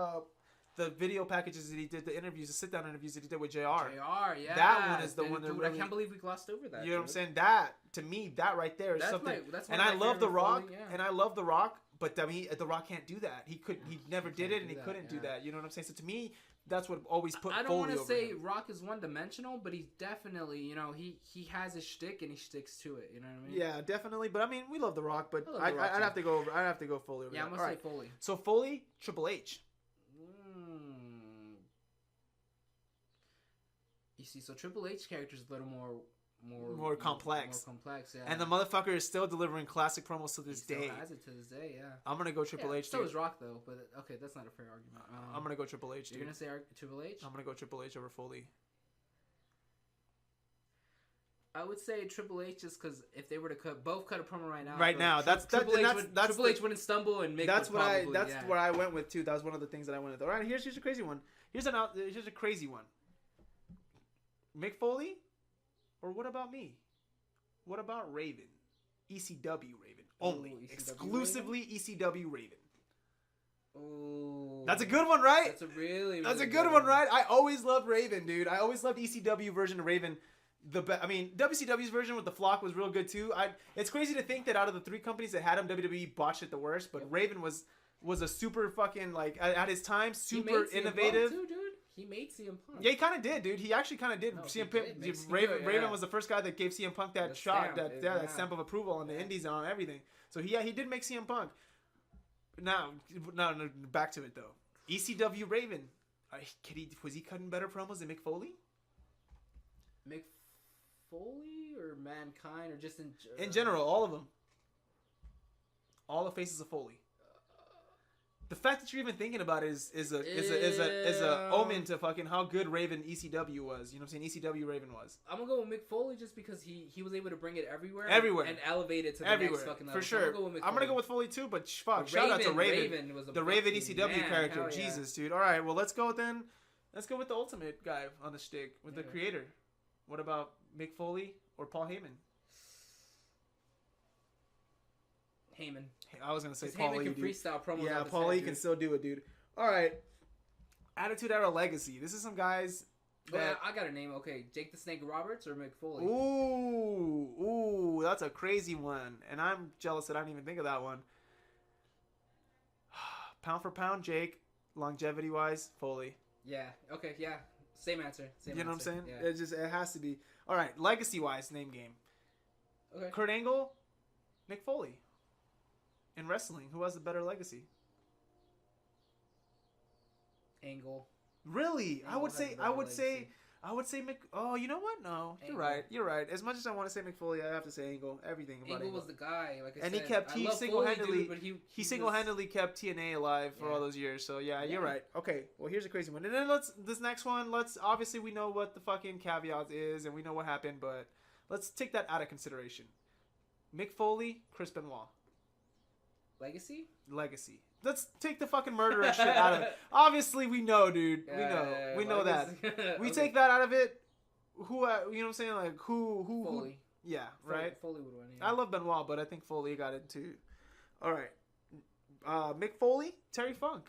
A: the video packages that he did, the interviews, the sit-down interviews that he did with JR.
B: Yeah.
A: That one is the one that
B: dude,
A: really...
B: I can't believe we glossed over that.
A: You know what I'm saying? That, to me, that right there is something...
B: And
A: I love The Rock, and I love The Rock, but I mean, The Rock can't do that. He never did it, and he couldn't do that. You know what I'm saying? So to me, that's what always put Foley over him.
B: I don't want to say Rock is one-dimensional, but he's definitely, he has his shtick and he sticks to it. You know what I mean?
A: Yeah, definitely. But I mean, we love The Rock, but I'd have to go Foley over
B: Yeah, I'm
A: that.
B: gonna say Foley.
A: So Foley, Triple H.
B: You see, so Triple H character is a little
A: more complex.
B: More complex, yeah.
A: And the motherfucker is still delivering classic promos to this day.
B: He still has it to this day, yeah.
A: I'm gonna go Triple H.
B: So
A: dude.
B: is Rock though, but okay, that's not a fair argument.
A: I'm gonna go Triple H. Dude.
B: You're gonna say Triple H?
A: I'm gonna go Triple H over Foley.
B: I would say Triple H just because if they were to cut a promo right now.
A: Triple
B: H wouldn't stumble and make.
A: That's what I went with too. That was one of the things that I went with. All right, here's a crazy one. Here's a crazy one. Mick Foley, or what about me? What about Raven? ECW Raven only, exclusively ECW Raven.
B: Oh,
A: that's a good one, right?
B: That's
A: a good one, right? I always loved Raven, dude. I always loved ECW version of Raven. WCW's version with the Flock was real good too. It's crazy to think that out of the three companies that had him, WWE botched it the worst. But Raven was a super fucking at his time super innovative.
B: Too, dude. He made CM Punk.
A: Yeah, he kind of did, dude. He actually kind of did. CM Punk, Raven was the first guy that gave CM Punk that shot, that stamp of approval on the Indies and on everything. So he did make CM Punk. Now, back to it though. ECW Raven, was he cutting better promos than Mick Foley?
B: Mick Foley or Mankind or just
A: in general, all of them. All the faces of Foley. The fact that you're even thinking about it is a omen to fucking how good Raven ECW was. You know what I'm saying? ECW Raven was.
B: I'm gonna go with Mick Foley just because he was able to bring it everywhere and elevate it to the next fucking level.
A: For sure. I'm gonna go with Foley too, but fuck, shout out to Raven. The Raven ECW character. Jesus, dude. All right, well let's go with the ultimate guy on the stick with the creator. What about Mick Foley or Paul Heyman?
B: Heyman.
A: I was gonna say Paul
B: Heyman
A: Lee,
B: can
A: dude.
B: freestyle promos.
A: Yeah, Paul Lee can still do it, dude. All right, Attitude Era Legacy. This is some guys.
B: I got a name. Okay, Jake the Snake Roberts or Mick Foley.
A: Ooh, that's a crazy one, and I'm jealous that I didn't even think of that one. Pound for pound, Jake. Longevity wise, Foley.
B: Yeah. Okay. Yeah. Same answer. You
A: know what I'm saying?
B: Yeah.
A: It has to be. All right, legacy wise, name game.
B: Okay.
A: Kurt Angle, Mick Foley. In wrestling, who has the better legacy?
B: Angle.
A: Really? I would say Mick. Oh, you know what? No,
B: Angle.
A: You're right. As much as I want to say Mick Foley, I have to say Angle. Everything about Angle.
B: Angle was the guy. Like I said,
A: and he single-handedly. He single-handedly
B: was...
A: kept TNA alive for all those years. So yeah, you're right. Okay, well here's a crazy one. And then this next one. Obviously we know what the fucking caveat is, and we know what happened, but let's take that out of consideration. Mick Foley, Chris Benoit.
B: Legacy.
A: Let's take the fucking murderer shit out of it. Obviously, we know, dude. We know that. We take that out of it. you know what I'm saying? Like, who?
B: Foley.
A: Yeah, right?
B: Foley would win, yeah.
A: I love Benoit, but I think Foley got it too. All right. Mick Foley, Terry Funk.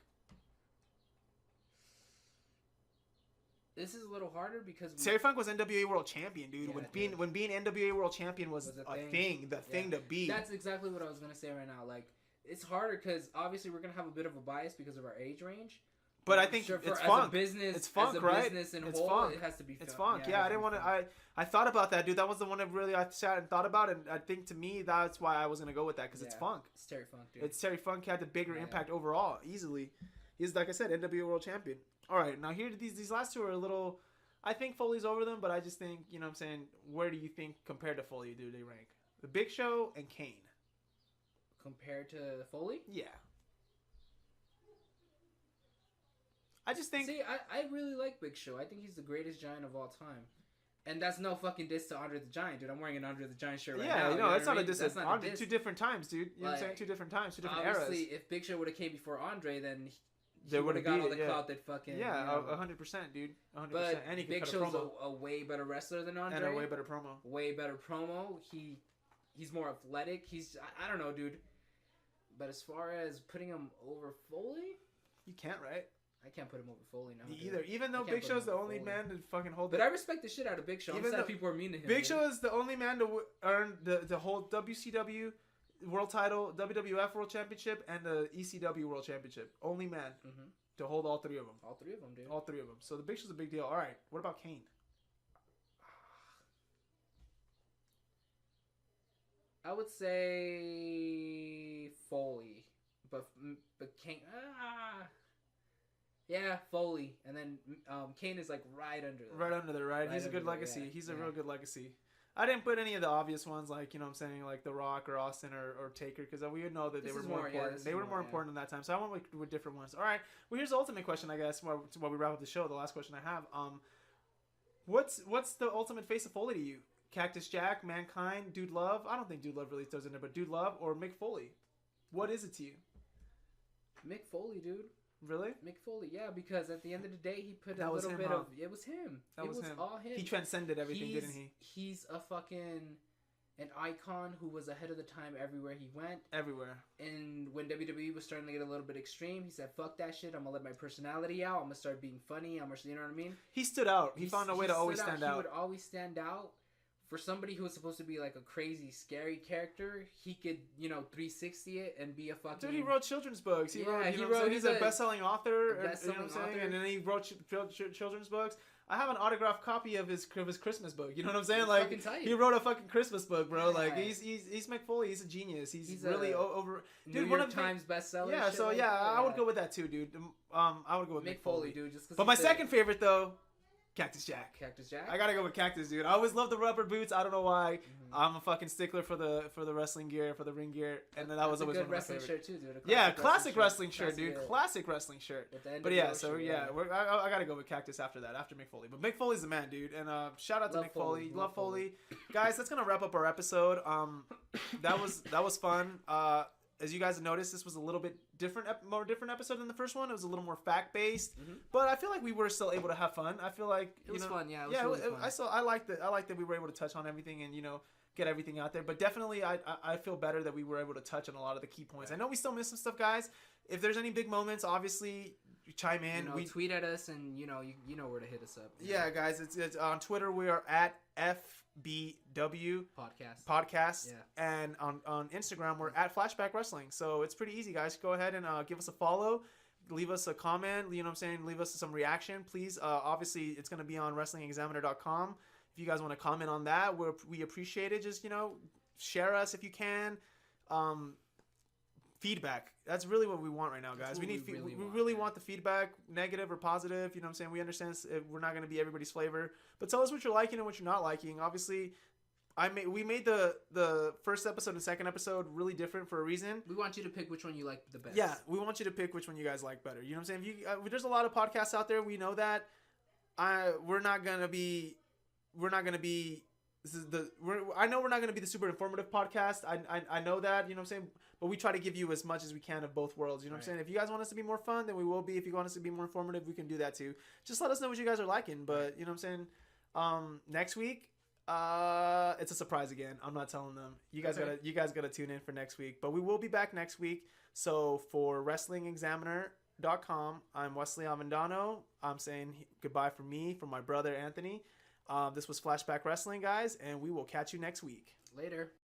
B: This is a little harder because
A: Terry Funk was NWA World Champion, dude.
B: Yeah,
A: when being NWA World Champion was a thing, the thing to be.
B: That's exactly what I was gonna say right now. Like, it's harder because obviously we're gonna have a bit of a bias because of our age range.
A: But I think it's Funk.
B: It's
A: Funk, right?
B: Business and
A: it's
B: whole,
A: Funk.
B: It has to be.
A: It's Funk. Yeah, I didn't want to. I thought about that, dude. That was the one that really I sat and thought about, and I think to me that's why I was gonna go with that because it's Funk.
B: It's Terry Funk, dude.
A: It's Terry Funk. He had the bigger impact overall, easily. He's, like I said, NWA World Champion. All right, now here these last two are a little. I think Foley's over them, but I just think, you know what I'm saying, where do you think compared to Foley do they rank? The Big Show and Kane.
B: Compared to Foley?
A: Yeah. I just think...
B: See, I really like Big Show. I think he's the greatest Giant of all time. And that's no fucking diss to Andre the Giant, dude. I'm wearing an Andre the Giant shirt right now.
A: Yeah,
B: you know
A: that's not
B: a
A: diss.
B: That's not a diss.
A: Two different times, dude. You know what I'm saying? Two different times, two different eras.
B: Obviously, if Big Show would have came before Andre, then
A: they
B: would have got all the clout that fucking...
A: Yeah,
B: you know,
A: 100%, dude. 100%.
B: But
A: and he could
B: Big
A: cut
B: Show's
A: a promo.
B: a way better wrestler than Andre.
A: And a way better promo.
B: Way better promo. He's more athletic. I don't know, dude. But as far as putting him over Foley...
A: You can't, right?
B: I can't put him over Foley now.
A: Either. Even though Big Show's the only man to fucking hold
B: But I respect the shit out of Big Show. Even though people are mean to him.
A: Big Show is the only man to earn the whole WCW World Title, WWF World Championship, and the ECW World Championship. Only man to hold all three of them.
B: All three of them, dude.
A: All three of them. So the Big Show's a big deal. All right. What about Kane?
B: I would say Foley, but Kane. Yeah, Foley, and then Kane is like right under there.
A: Right under there, right? He's a good legacy. Yeah. He's a real good legacy. I didn't put any of the obvious ones, like, you know what I'm saying, like The Rock or Austin or Taker, because we would know that they were more important. They were more important in that time. So I went with different ones. All right. Well, here's the ultimate question, I guess, while we wrap up the show. The last question I have. What's the ultimate face of Foley to you? Cactus Jack, Mankind, Dude Love? I don't think Dude Love really throws in there, but Dude Love or Mick Foley? What is it to you?
B: Mick Foley, dude.
A: Really?
B: Mick Foley, yeah, because at the end of the day, he put a little bit of... It was him. It was all him.
A: He transcended everything, didn't he?
B: He's a fucking... an icon who was ahead of the time everywhere he went.
A: Everywhere.
B: And when WWE was starting to get a little bit extreme, he said, fuck that shit, I'm gonna let my personality out, I'm gonna start being funny, you know what I mean?
A: He stood out. He found a way to always stand out.
B: He would always stand out. For somebody who was supposed to be like a crazy, scary character, he could, 360 it and be a fucking...
A: Dude, he wrote children's books. He's a best-selling author. You know what I'm saying? And then he wrote children's books. I have an autographed copy of his Christmas book. You know what I'm saying? Like, he wrote a fucking Christmas book, bro. Yeah. Like, he's Mick Foley. He's a genius. He's really over...
B: Dude, New York Times bestseller.
A: Yeah, so
B: like
A: I would go with that too, dude. I would go with
B: Mick Foley, dude.
A: But my second favorite, though... Cactus Jack.
B: Cactus Jack?
A: I gotta go with Cactus, dude. I always loved the rubber boots. I don't know why. I'm a fucking stickler for the wrestling gear, for the ring gear, and then that was always one of my favorites.
B: Shirt too, dude.
A: Classic wrestling shirt, dude. Classic wrestling shirt. But yeah, so I gotta go with Cactus after that, after Mick Foley. But Mick Foley's the man, dude. And shout out to Mick Foley. Love Foley. Guys, that's gonna wrap up our episode. That was fun. As you guys have noticed, this was a little bit more different episode than the first one. It was a little more fact based, but I feel like we were still able to have fun. I feel like
B: it was fun. Yeah, it was really fun.
A: I like that we were able to touch on everything and get everything out there. But definitely, I feel better that we were able to touch on a lot of the key points. Right. I know we still missed some stuff, guys. If there's any big moments, obviously chime in.
B: We tweet at us, and you know where to hit us up.
A: Yeah, guys, it's on Twitter. We are at FBW Podcast.
B: Yeah.
A: And on Instagram, we're at FlashBack Wrestling. So it's pretty easy, guys. Go ahead and give us a follow. Leave us a comment. You know what I'm saying? Leave us some reaction, please. Obviously, it's going to be on WrestlingExaminer.com. If you guys want to comment on that, we appreciate it. Just, share us if you can. Feedback. That's really what we want right now, guys. We really want the feedback, negative or positive. You know what I'm saying? We understand we're not going to be everybody's flavor, but tell us what you're liking and what you're not liking. Obviously, we made the first episode and second episode really different for a reason.
B: We want you to pick which one you like the best.
A: Yeah, we want you to pick which one you guys like better. You know what I'm saying? There's a lot of podcasts out there. We know that. We're not gonna be. I know we're not gonna be the super informative podcast. I know that. You know what I'm saying? But we try to give you as much as we can of both worlds. You know what I'm saying? If you guys want us to be more fun, then we will be. If you want us to be more informative, we can do that too. Just let us know what you guys are liking. But you know what I'm saying? Next week, it's a surprise again. I'm not telling them. You guys gotta tune in for next week. But we will be back next week. So for WrestlingExaminer.com, I'm Wesly Avendano. I'm saying goodbye from me, from my brother Anthony. This was Flashback Wrestling, guys, and we will catch you next week.
B: Later.